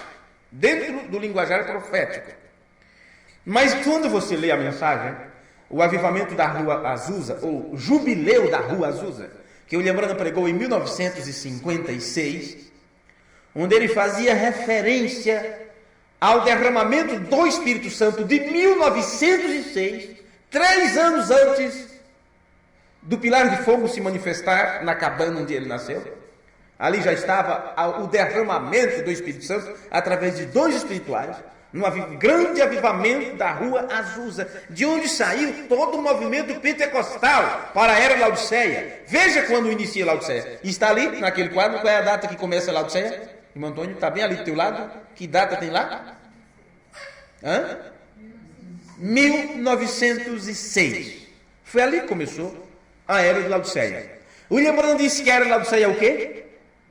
Speaker 1: dentro do linguajar profético. Mas quando você lê a mensagem, o avivamento da Rua Azusa, ou Jubileu da Rua Azusa, que o William Branham pregou em 1956, onde ele fazia referência ao derramamento do Espírito Santo de 1906, 3 anos antes do pilar de fogo se manifestar na cabana onde ele nasceu. Ali já estava o derramamento do Espírito Santo através de dons espirituais, num grande avivamento da rua Azusa, de onde saiu todo o movimento pentecostal para a era Laodiceia. Veja quando inicia Laodiceia. Está ali, naquele quadro, qual é a data que começa a Laodiceia? Irmão Antônio, está bem ali do teu lado? Que data tem lá? 1906. Foi ali que começou a era de Laodiceia. William Branham disse que a era de Laodiceia é o quê?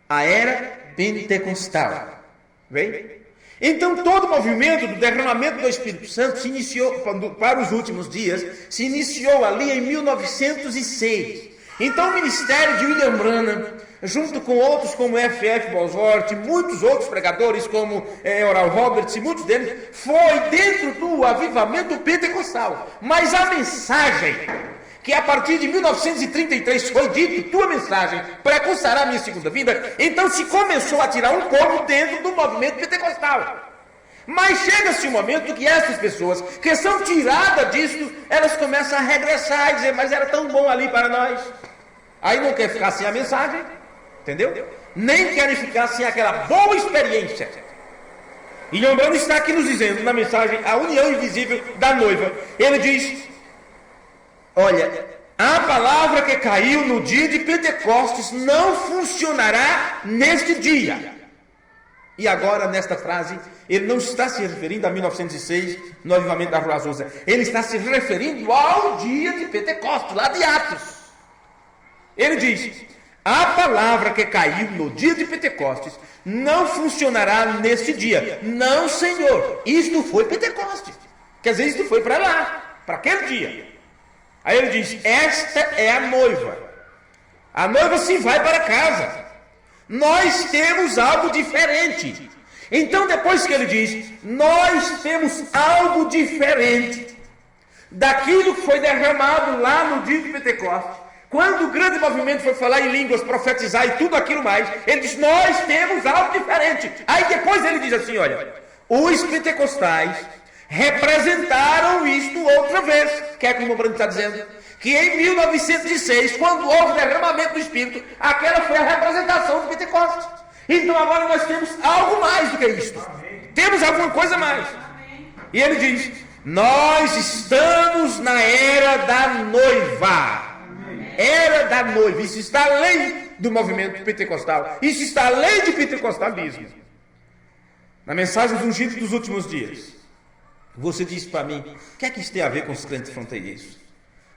Speaker 1: A era pentecostal. Vem? Então todo o movimento do derramamento do Espírito Santo se iniciou, para os últimos dias, se iniciou ali em 1906. Então o ministério de William Branham, junto com outros como F.F. Bosworth, muitos outros pregadores como Oral Roberts e muitos deles, foi dentro do avivamento pentecostal. Mas a mensagem que a partir de 1933 foi dito, tua mensagem precursará a minha segunda vinda, então se começou a tirar um povo dentro do movimento pentecostal. Mas chega-se um momento que essas pessoas que são tiradas disso, elas começam a regressar e dizer, mas era tão bom ali para nós. Aí não quer ficar sem a mensagem, entendeu? Nem querem ficar sem aquela boa experiência. E lembrando, está aqui nos dizendo na mensagem, a união invisível da noiva. Ele diz, olha, a palavra que caiu no dia de Pentecostes não funcionará neste dia. E agora, nesta frase, ele não está se referindo a 1906, no avivamento da Rua Azusa. Ele está se referindo ao dia de Pentecostes, lá de Atos. Ele diz, a palavra que caiu no dia de Pentecostes não funcionará neste dia. Não, Senhor, isto foi Pentecostes. Quer dizer, isto foi para lá, para aquele dia. Aí ele diz, esta é a noiva. A noiva se vai para casa. Nós temos algo diferente. Então depois que ele diz, nós temos algo diferente daquilo que foi derramado lá no dia de Pentecostes, quando o grande movimento foi falar em línguas, profetizar e tudo aquilo mais, ele diz, nós temos algo diferente. Aí depois ele diz assim, olha, os pentecostais representaram isto outra vez. Que é como o Branco está dizendo? Que em 1906, quando houve o derramamento do Espírito, aquela foi a representação do Pentecostes. Então agora nós temos algo mais do que isto. Amém. Temos alguma coisa mais. Amém. E ele diz, nós estamos na era da noiva. Amém. Era da noiva. Isso está além do movimento pentecostal. Isso está além de pentecostalismo. Na mensagem do ungido dos últimos dias, você disse para mim, o que é que isso tem a ver com os crentes fronteiriços?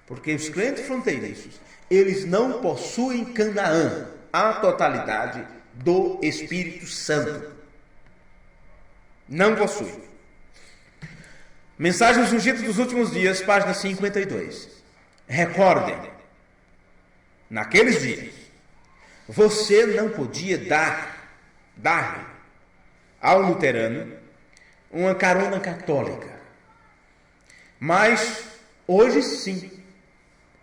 Speaker 1: Porque os crentes fronteiriços, eles não possuem Canaã, a totalidade do Espírito Santo. Não possuem. Mensagens ungidas dos últimos dias, página 52. Recordem, naqueles dias, você não podia dar ao luterano uma carona católica. Mas hoje sim.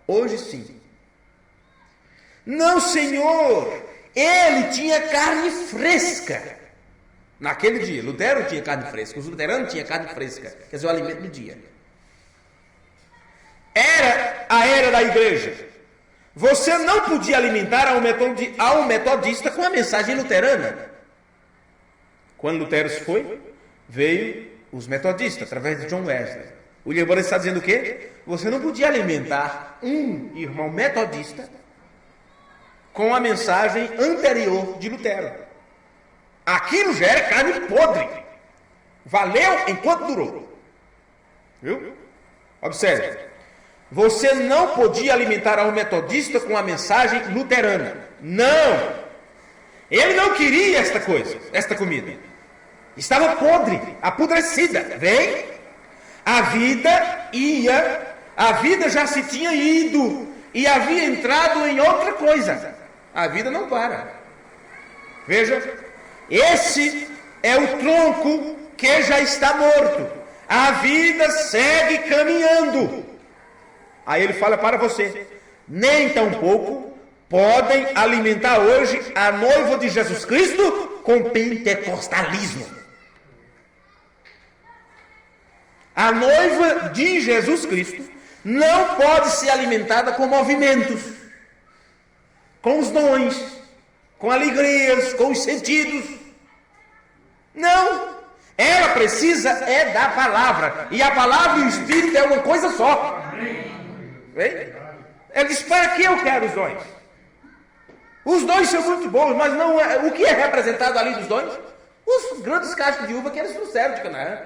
Speaker 1: Hoje sim. Não, Senhor, ele tinha carne fresca. Naquele dia, Lutero tinha carne fresca, os luteranos tinham carne fresca, quer dizer, o alimento do dia. Era a era da igreja. Você não podia alimentar a um metodista com a mensagem luterana. Quando Lutero se foi, veio os metodistas, através de John Wesley. O William Branham está dizendo o quê? Você não podia alimentar um irmão metodista com a mensagem anterior de Lutero. Aquilo já era carne podre. Valeu enquanto durou. Viu? Observe. Você não podia alimentar um metodista com a mensagem luterana. Não! Ele não queria esta coisa, esta comida. Estava podre, apodrecida. Vem? A vida já se tinha ido e havia entrado em outra coisa. A vida não para. Veja, esse é o tronco que já está morto. A vida segue caminhando. Aí ele fala para você, nem tampouco podem alimentar hoje a noiva de Jesus Cristo com pentecostalismo. A noiva de Jesus Cristo não pode ser alimentada com movimentos, com os dons, com alegrias, com os sentidos. Não. Ela precisa da palavra. E a palavra e o Espírito é uma coisa só. Vem? Ela diz, para que eu quero os dons? Os dons são muito bons, mas não é, o que é representado ali dos dons? Os grandes cachos de uva que eles trouxeram de Canaã.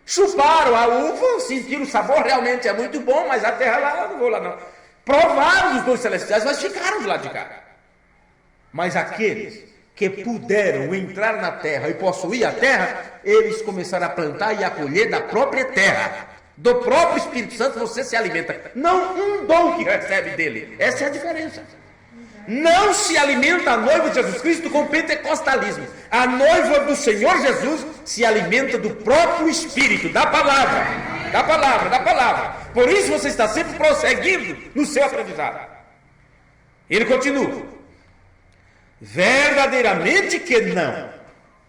Speaker 1: Chuparam a uva, sentiram o sabor, realmente é muito bom, mas a terra lá, não vou lá não. Provaram os dons celestiais, mas ficaram do lado de cá. Mas aqueles que puderam entrar na terra e possuir a terra, eles começaram a plantar e a colher da própria terra. Do próprio Espírito Santo você se alimenta. Não um dom que recebe dele. Essa é a diferença. Não se alimenta a noiva de Jesus Cristo com pentecostalismo. A noiva do Senhor Jesus se alimenta do próprio Espírito, da palavra. Da palavra, da palavra. Por isso você está sempre prosseguindo no seu aprendizado. Ele continua. Verdadeiramente que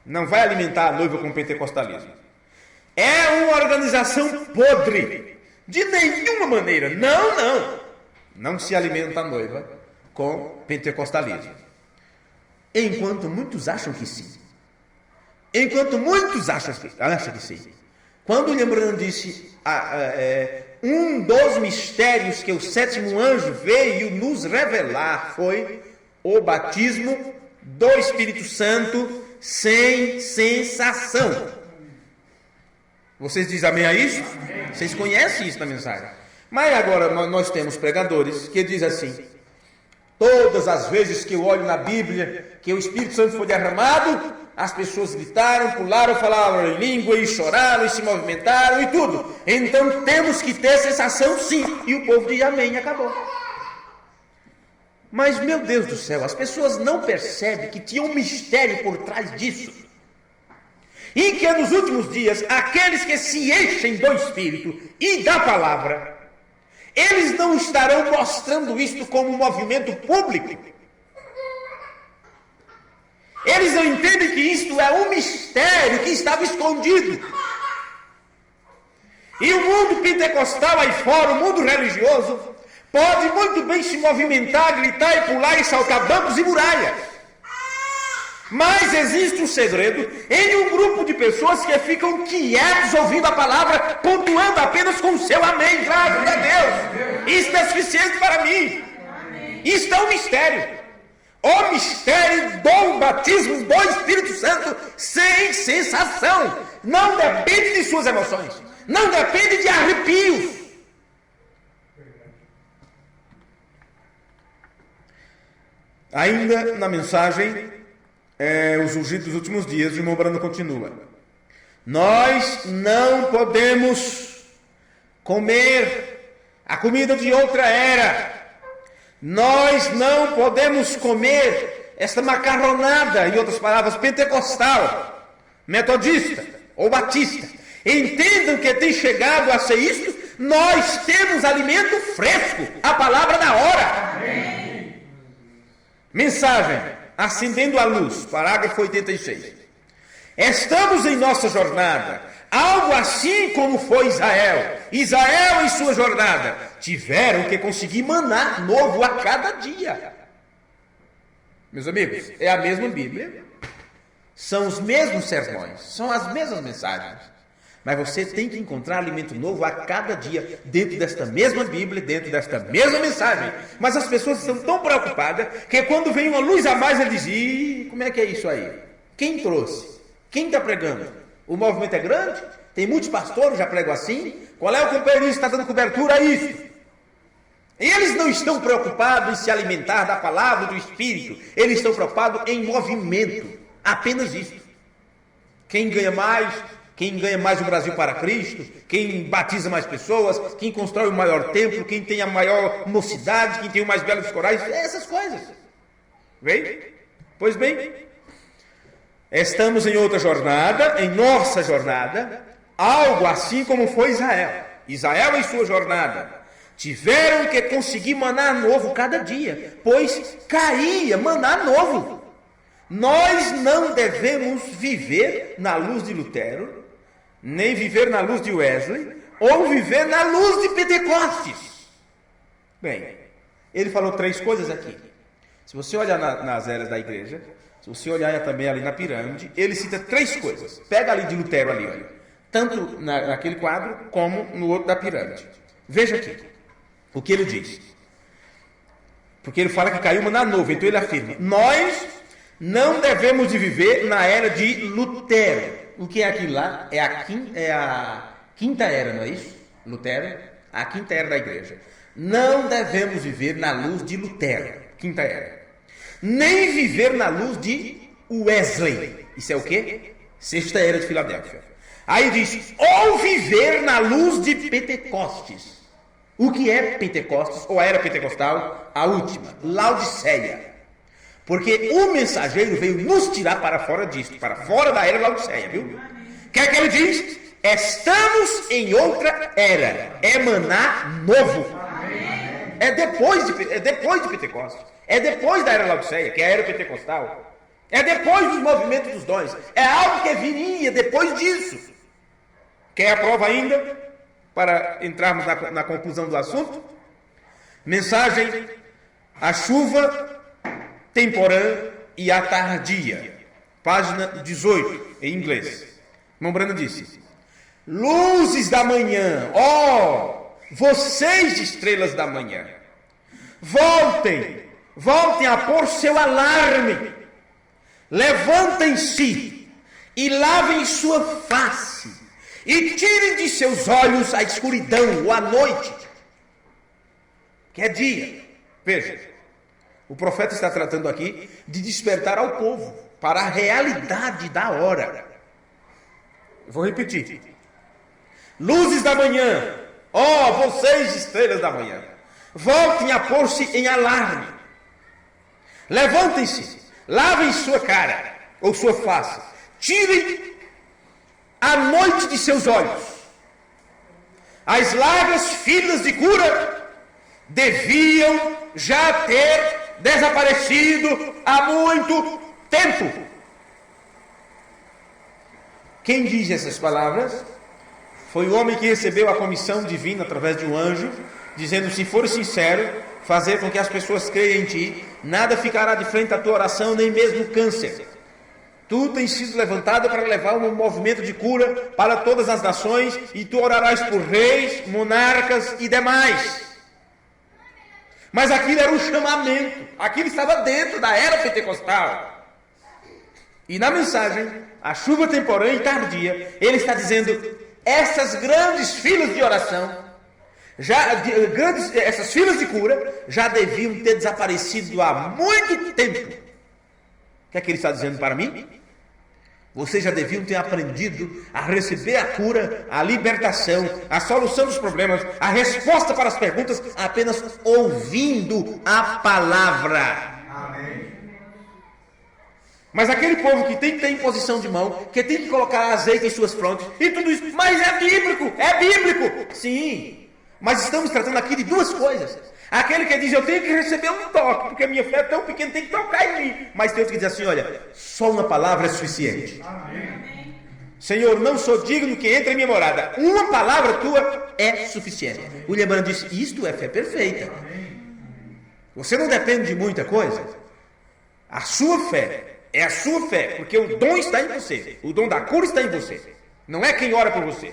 Speaker 1: não vai alimentar a noiva com pentecostalismo. É uma organização podre. De nenhuma maneira. Não se alimenta a noiva com pentecostalismo. Enquanto muitos acham que sim. Enquanto muitos acham que sim. Quando Lembrando disse um dos mistérios que o sétimo anjo veio nos revelar foi o batismo do Espírito Santo sem sensação. Vocês dizem amém a isso? Amém. Vocês conhecem isso na mensagem. Mas agora nós temos pregadores que dizem assim: todas as vezes que eu olho na Bíblia que o Espírito Santo foi derramado, as pessoas gritaram, pularam, falaram em língua e choraram e se movimentaram e tudo. Então temos que ter sensação sim. E o povo diz amém e acabou. Mas meu Deus do céu, as pessoas não percebem que tinha um mistério por trás disso. E que nos últimos dias, aqueles que se enchem do Espírito e da palavra, eles não estarão mostrando isto como um movimento público. Eles não entendem que isto é um mistério que estava escondido. E o mundo pentecostal aí fora, o mundo religioso, pode muito bem se movimentar, gritar e pular e saltar bancos e muralhas. Mas existe um segredo em um grupo de pessoas que ficam quietos ouvindo a palavra, pontuando apenas com o seu amém, graças a Deus. Isso é suficiente para mim. Isto é um mistério. O mistério do batismo do Espírito Santo sem sensação. Não depende de suas emoções. Não depende de arrepios. Ainda na mensagem, os urgidos dos últimos dias, o irmão Brando continua. Nós não podemos comer a comida de outra era. Nós não podemos comer esta macarronada, em outras palavras, pentecostal, metodista ou batista. Entendam que tem chegado a ser isto. Nós temos alimento fresco, a palavra da hora. Amém. Mensagem, acendendo a luz, parágrafo 86. Estamos em nossa jornada, algo assim como foi Israel. Israel em sua jornada tiveram que conseguir maná novo a cada dia. Meus amigos, é a mesma Bíblia, são os mesmos sermões, são as mesmas mensagens, mas você tem que encontrar alimento novo a cada dia, dentro desta mesma Bíblia, dentro desta mesma mensagem. Mas as pessoas estão tão preocupadas, que quando vem uma luz a mais, eles dizem, como é que é isso aí? Quem trouxe? Quem está pregando? O movimento é grande? Tem muitos pastores já pregam assim? Qual é o companheiro que está dando cobertura a isso? E eles não estão preocupados em se alimentar da palavra do Espírito. Eles estão preocupados em movimento. Apenas isso. Quem ganha mais o Brasil para Cristo, quem batiza mais pessoas, quem constrói o maior templo, quem tem a maior mocidade, quem tem os mais belos corais, essas coisas. Vem? Pois bem, estamos em outra jornada, em nossa jornada, algo assim como foi Israel. Israel em sua jornada tiveram que conseguir maná novo cada dia, pois caía maná novo. Nós não devemos viver na luz de Lutero, nem viver na luz de Wesley, ou viver na luz de Pentecostes. Bem, ele falou 3 coisas aqui. Se você olhar nas eras da igreja, se você olhar também ali na pirâmide, ele cita 3 coisas. Pega ali de Lutero ali, olha. Tanto naquele quadro como no outro da pirâmide. Veja aqui o que ele diz. Porque ele fala que caiu na nuvem, então ele afirma: nós não devemos de viver na era de Lutero. O que é aquilo lá? É a quinta era, não é isso? Lutero, a quinta era da igreja. Não devemos viver na luz de Lutero, quinta era. Nem viver na luz de Wesley. Isso é o quê? Sexta era de Filadélfia. Aí diz: ou viver na luz de Pentecostes. O que é Pentecostes, ou a era pentecostal? A última, Laodiceia. Porque o mensageiro veio nos tirar para fora disso, para fora da era Laodiceia, viu? O que é que ele diz? Estamos em outra era, é maná novo. É depois de Pentecostes, é depois da era Laodiceia, que é a era pentecostal. É depois dos movimentos dos dons, é algo que viria depois disso. Quer a prova ainda? Para entrarmos na conclusão do assunto? Mensagem: a chuva temporã e a tardia. Página 18, em inglês. Irmão Brando disse: luzes da manhã, ó, vocês de estrelas da manhã, voltem a pôr seu alarme, levantem-se e lavem sua face, e tirem de seus olhos a escuridão ou a noite, que é dia. Veja, o profeta está tratando aqui de despertar ao povo para a realidade da hora. Eu vou repetir: luzes da manhã, ó vocês estrelas da manhã, voltem a pôr-se em alarme, levantem-se, lavem sua cara ou sua face, tirem a noite de seus olhos. As largas filas de cura deviam já ter desaparecido há muito tempo. Quem diz essas palavras foi o homem que recebeu a comissão divina através de um anjo, dizendo: se for sincero, fazer com que as pessoas creiam em ti, nada ficará de frente à tua oração, nem mesmo câncer. Tu tens sido levantado para levar um movimento de cura para todas as nações, e tu orarás por reis, monarcas e demais. Mas aquilo era um chamamento, aquilo estava dentro da era pentecostal. E na mensagem, a chuva temporã e tardia, ele está dizendo: essas grandes filas de oração, essas filas de cura, já deviam ter desaparecido há muito tempo. O que é que ele está dizendo para mim? Vocês já deviam ter aprendido a receber a cura, a libertação, a solução dos problemas, a resposta para as perguntas, apenas ouvindo a palavra. Amém. Mas aquele povo que tem que ter imposição de mão, que tem que colocar azeite em suas frontes, e tudo isso, mas é bíblico, sim. Mas estamos tratando aqui de 2 coisas. Aquele que diz: eu tenho que receber um toque, porque a minha fé é tão pequena, tem que tocar em mim. Mas tem outro que diz assim: olha, só uma palavra é suficiente. Amém. Senhor, não sou digno que entre em minha morada. Uma palavra tua é suficiente. O William Branham disse: isto é fé perfeita. Você não depende de muita coisa. A sua fé é a sua fé, porque o dom está em você. O dom da cura está em você. Não é quem ora por você.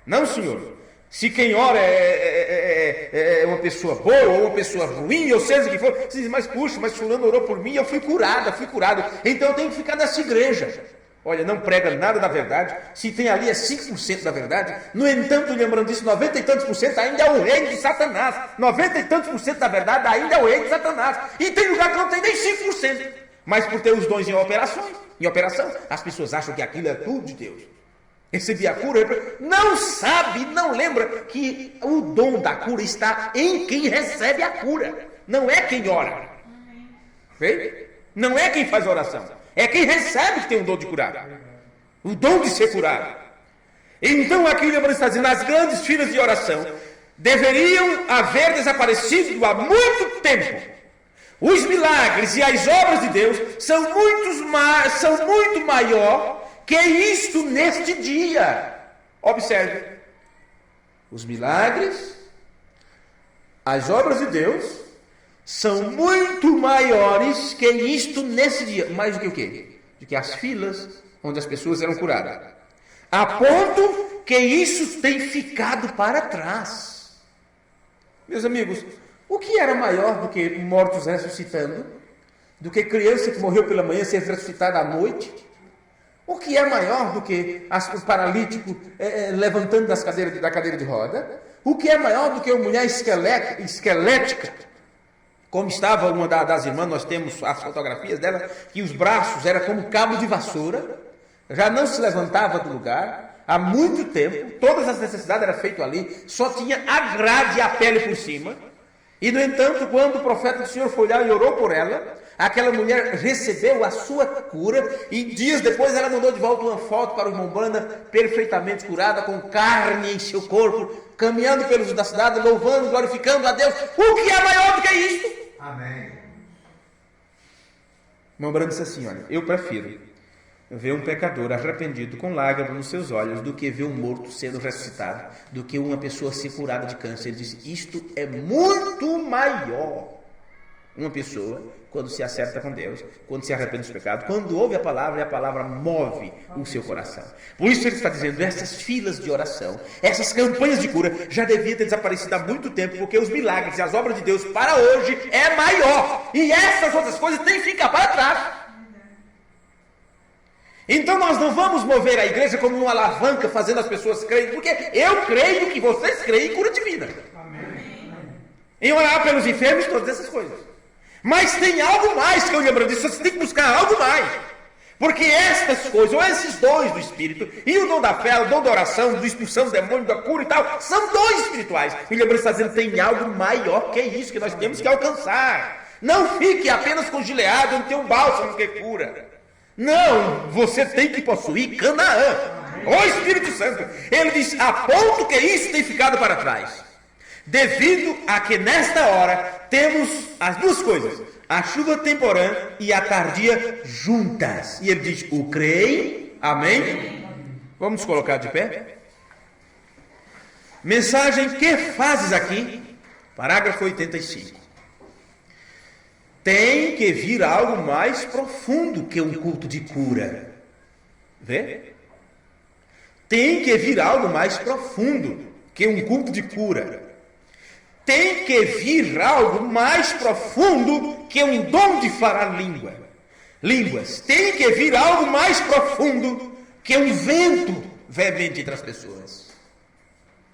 Speaker 1: Não, senhor. Se quem ora é uma pessoa boa ou uma pessoa ruim, ou seja o que for, você diz: mas puxa, mas fulano orou por mim e eu fui curado, então eu tenho que ficar nessa igreja. Olha, não prega nada da verdade. Se tem ali é 5% da verdade. No entanto, lembrando disso, 90 e tantos por cento ainda é o reino de Satanás. 90 e tantos por cento da verdade ainda é o reino de Satanás. E tem lugar que não tem nem 5%. Mas por ter os dons em operação, as pessoas acham que aquilo é tudo de Deus. Recebi a cura, não sabe, não lembra que o dom da cura está em quem recebe a cura. Não é quem ora. Vê? Não é quem faz oração. É quem recebe que tem o dom de curar. O dom de ser curado. Então aqui o William está dizendo: as grandes filas de oração deveriam haver desaparecido há muito tempo. Os milagres e as obras de Deus são muito maior que isto neste dia. Observe. Os milagres, as obras de Deus, são muito maiores que isto nesse dia. Mais do que o quê? Do que as filas onde as pessoas eram curadas. A ponto que isso tem ficado para trás. Meus amigos, o que era maior do que mortos ressuscitando? Do que criança que morreu pela manhã ser ressuscitada à noite? O que é maior do que o paralítico levantando da cadeira de roda? O que é maior do que uma mulher esquelética? Como estava uma das irmãs, nós temos as fotografias dela, que os braços eram como cabo de vassoura, já não se levantava do lugar, há muito tempo, todas as necessidades eram feitas ali, só tinha a grade e a pele por cima. E, no entanto, quando o profeta do Senhor foi lá e orou por ela, aquela mulher recebeu a sua cura, e dias depois ela mandou de volta uma foto para o irmão Branda, perfeitamente curada, com carne em seu corpo, caminhando pelos da cidade, louvando, glorificando a Deus. O que é maior do que isso?
Speaker 2: Amém.
Speaker 1: O irmão Branda disse assim: olha, eu prefiro ver um pecador arrependido com lágrimas nos seus olhos do que ver um morto sendo ressuscitado, do que uma pessoa ser curada de câncer. Ele disse: isto é muito maior. Uma pessoa, quando se acerta com Deus, quando se arrepende dos pecados, quando ouve a palavra, e a palavra move o seu coração. Por isso ele está dizendo, essas filas de oração, essas campanhas de cura, já deviam ter desaparecido há muito tempo, porque os milagres e as obras de Deus para hoje é maior. E essas outras coisas têm que ficar para trás. Então nós não vamos mover a igreja como uma alavanca, fazendo as pessoas crerem, porque eu creio que vocês creem em cura divina. Amém. Em orar pelos enfermos, todas essas coisas. Mas tem algo mais que eu lembro disso, você tem que buscar algo mais. Porque estas coisas, ou esses dons do Espírito, e o dom da fé, o dom da oração, do expulsão do demônio, da cura e tal, são dons espirituais. E lembra, está dizendo, tem algo maior que isso que nós temos que alcançar. Não fique apenas com Gileade, onde tem um bálsamo que cura. Não, você tem que possuir Canaã, o Espírito Santo. Ele diz, a ponto que isso tem ficado para trás. Devido a que nesta hora temos as duas coisas, a chuva temporã e a tardia juntas. E ele diz, o creem, amém? Vamos colocar de pé? Mensagem que fazes aqui, parágrafo 85. Tem que vir algo mais profundo que um culto de cura. Vê? Tem que vir algo mais profundo que um culto de cura. Tem que vir algo mais profundo que um dom de falar línguas. Tem que vir algo mais profundo que um vento veemente entre as pessoas.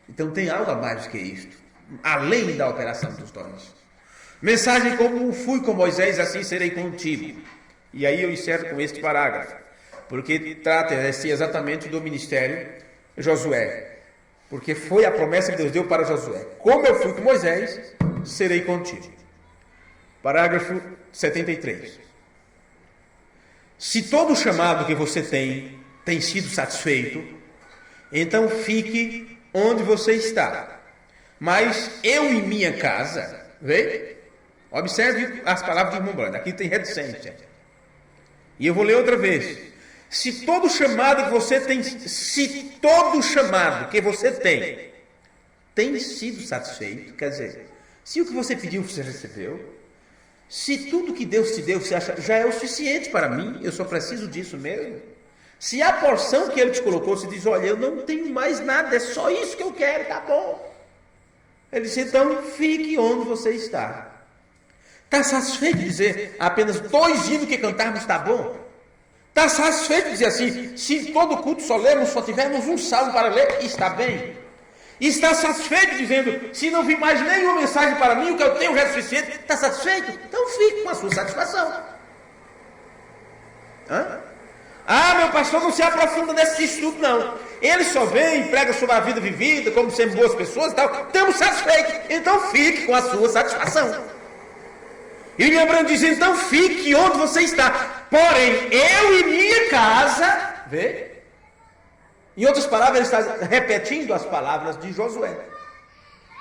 Speaker 1: Então tem algo a mais do que isto, além da operação dos dons. Mensagem como fui com Moisés, assim serei contigo. E aí eu encerro com este parágrafo, porque trata-se exatamente do ministério Josué. Porque foi a promessa que Deus deu para Josué. Como eu fui com Moisés, serei contigo. Parágrafo 73. Se todo o chamado que você tem sido satisfeito, então fique onde você está. Mas eu em minha casa, vê? Observe as palavras de irmão Branda. Aqui tem reticência. E eu vou ler outra vez. Se todo chamado que você tem sido satisfeito, quer dizer, se o que você pediu você recebeu, se tudo que Deus te deu você acha já é o suficiente para mim, eu só preciso disso mesmo. Se a porção que Ele te colocou, você diz, olha, eu não tenho mais nada, é só isso que eu quero, tá bom. Ele disse, então fique onde você está. Está satisfeito de dizer apenas 2 hinos que cantarmos está bom? Está satisfeito de dizer assim, se todo culto só tivermos um salmo para ler, está bem? Está satisfeito dizendo, se não vir mais nenhuma mensagem para mim, o que eu tenho já é suficiente? Está satisfeito? Então fique com a sua satisfação. Meu pastor não se aprofunda nesse estudo, não. Ele só vem e prega sobre a vida vivida, como sermos boas pessoas e tal. Estamos satisfeitos. Então fique com a sua satisfação. E lembrando diz, então fique onde você está. Porém, eu e minha casa, vê? Em outras palavras, ele está repetindo as palavras de Josué.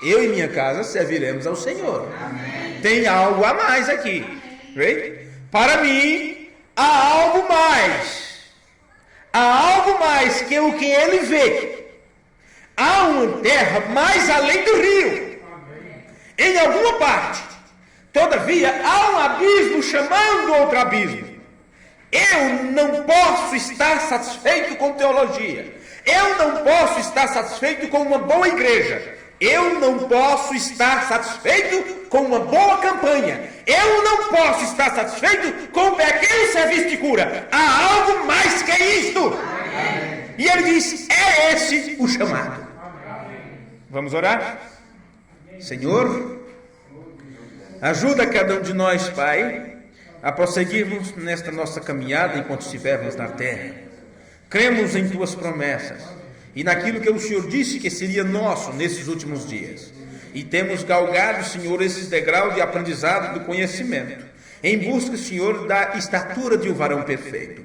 Speaker 1: Eu e minha casa serviremos ao Senhor. Amém. Tem algo a mais aqui. Vê? Para mim, há algo mais. Há algo mais que o que ele vê. há uma terra mais além do rio. Em alguma parte, todavia, há um abismo chamando outro abismo. Eu não posso estar satisfeito com teologia. Eu não posso estar satisfeito com uma boa igreja. Eu não posso estar satisfeito com uma boa campanha. Eu não posso estar satisfeito com um pequeno serviço de cura. Há algo mais que isto. Amém. E ele diz, é esse o chamado. Vamos orar? Senhor, ajuda cada um de nós, Pai, a prosseguirmos nesta nossa caminhada enquanto estivermos na terra. Cremos em Tuas promessas e naquilo que o Senhor disse que seria nosso nesses últimos dias. E temos galgado, Senhor, esses degraus de aprendizado do conhecimento, em busca, Senhor, da estatura de um varão perfeito.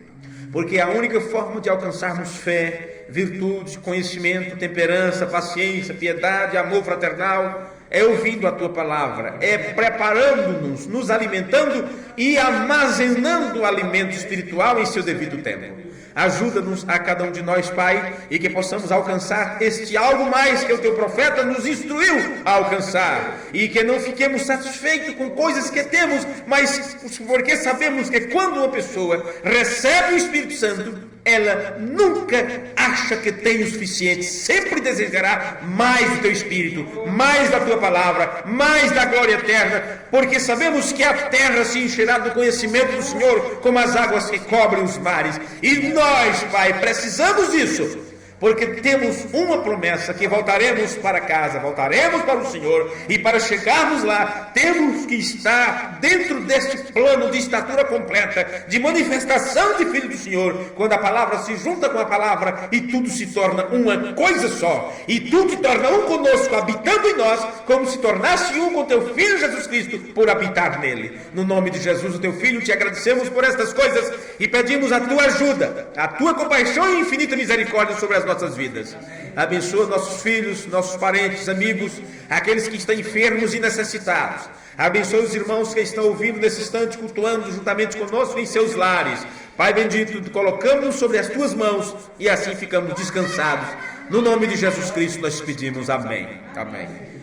Speaker 1: Porque a única forma de alcançarmos fé, virtude, conhecimento, temperança, paciência, piedade, amor fraternal, é ouvindo a Tua palavra, é preparando-nos, nos alimentando e armazenando o alimento espiritual em seu devido tempo. Ajuda-nos a cada um de nós, Pai, e que possamos alcançar este algo mais que o Teu profeta nos instruiu a alcançar, e que não fiquemos satisfeitos com coisas que temos, mas porque sabemos que quando uma pessoa recebe o Espírito Santo, ela nunca acha que tem o suficiente, sempre desejará mais do Teu Espírito, mais da Tua palavra, mais da glória eterna, porque sabemos que a terra se encherá do conhecimento do Senhor, como as águas que cobrem os mares, e nós, Pai, precisamos disso, porque temos uma promessa, que voltaremos para casa, voltaremos para o Senhor, e para chegarmos lá, temos que estar dentro deste plano de estatura completa, de manifestação de Filho do Senhor, quando a palavra se junta com a palavra, e tudo se torna uma coisa só, e tudo se torna um conosco, habitando em nós, como se tornasse um com Teu Filho Jesus Cristo, por habitar nele. No nome de Jesus, o Teu Filho, te agradecemos por estas coisas, e pedimos a Tua ajuda, a Tua compaixão e infinita misericórdia sobre as nossas vidas. Abençoa nossos filhos, nossos parentes, amigos, aqueles que estão enfermos e necessitados. Abençoa os irmãos que estão ouvindo nesse instante, cultuando juntamente conosco em seus lares. Pai bendito, colocamos-nos sobre as Tuas mãos e assim ficamos descansados. No nome de Jesus Cristo nós pedimos. Amém. Amém.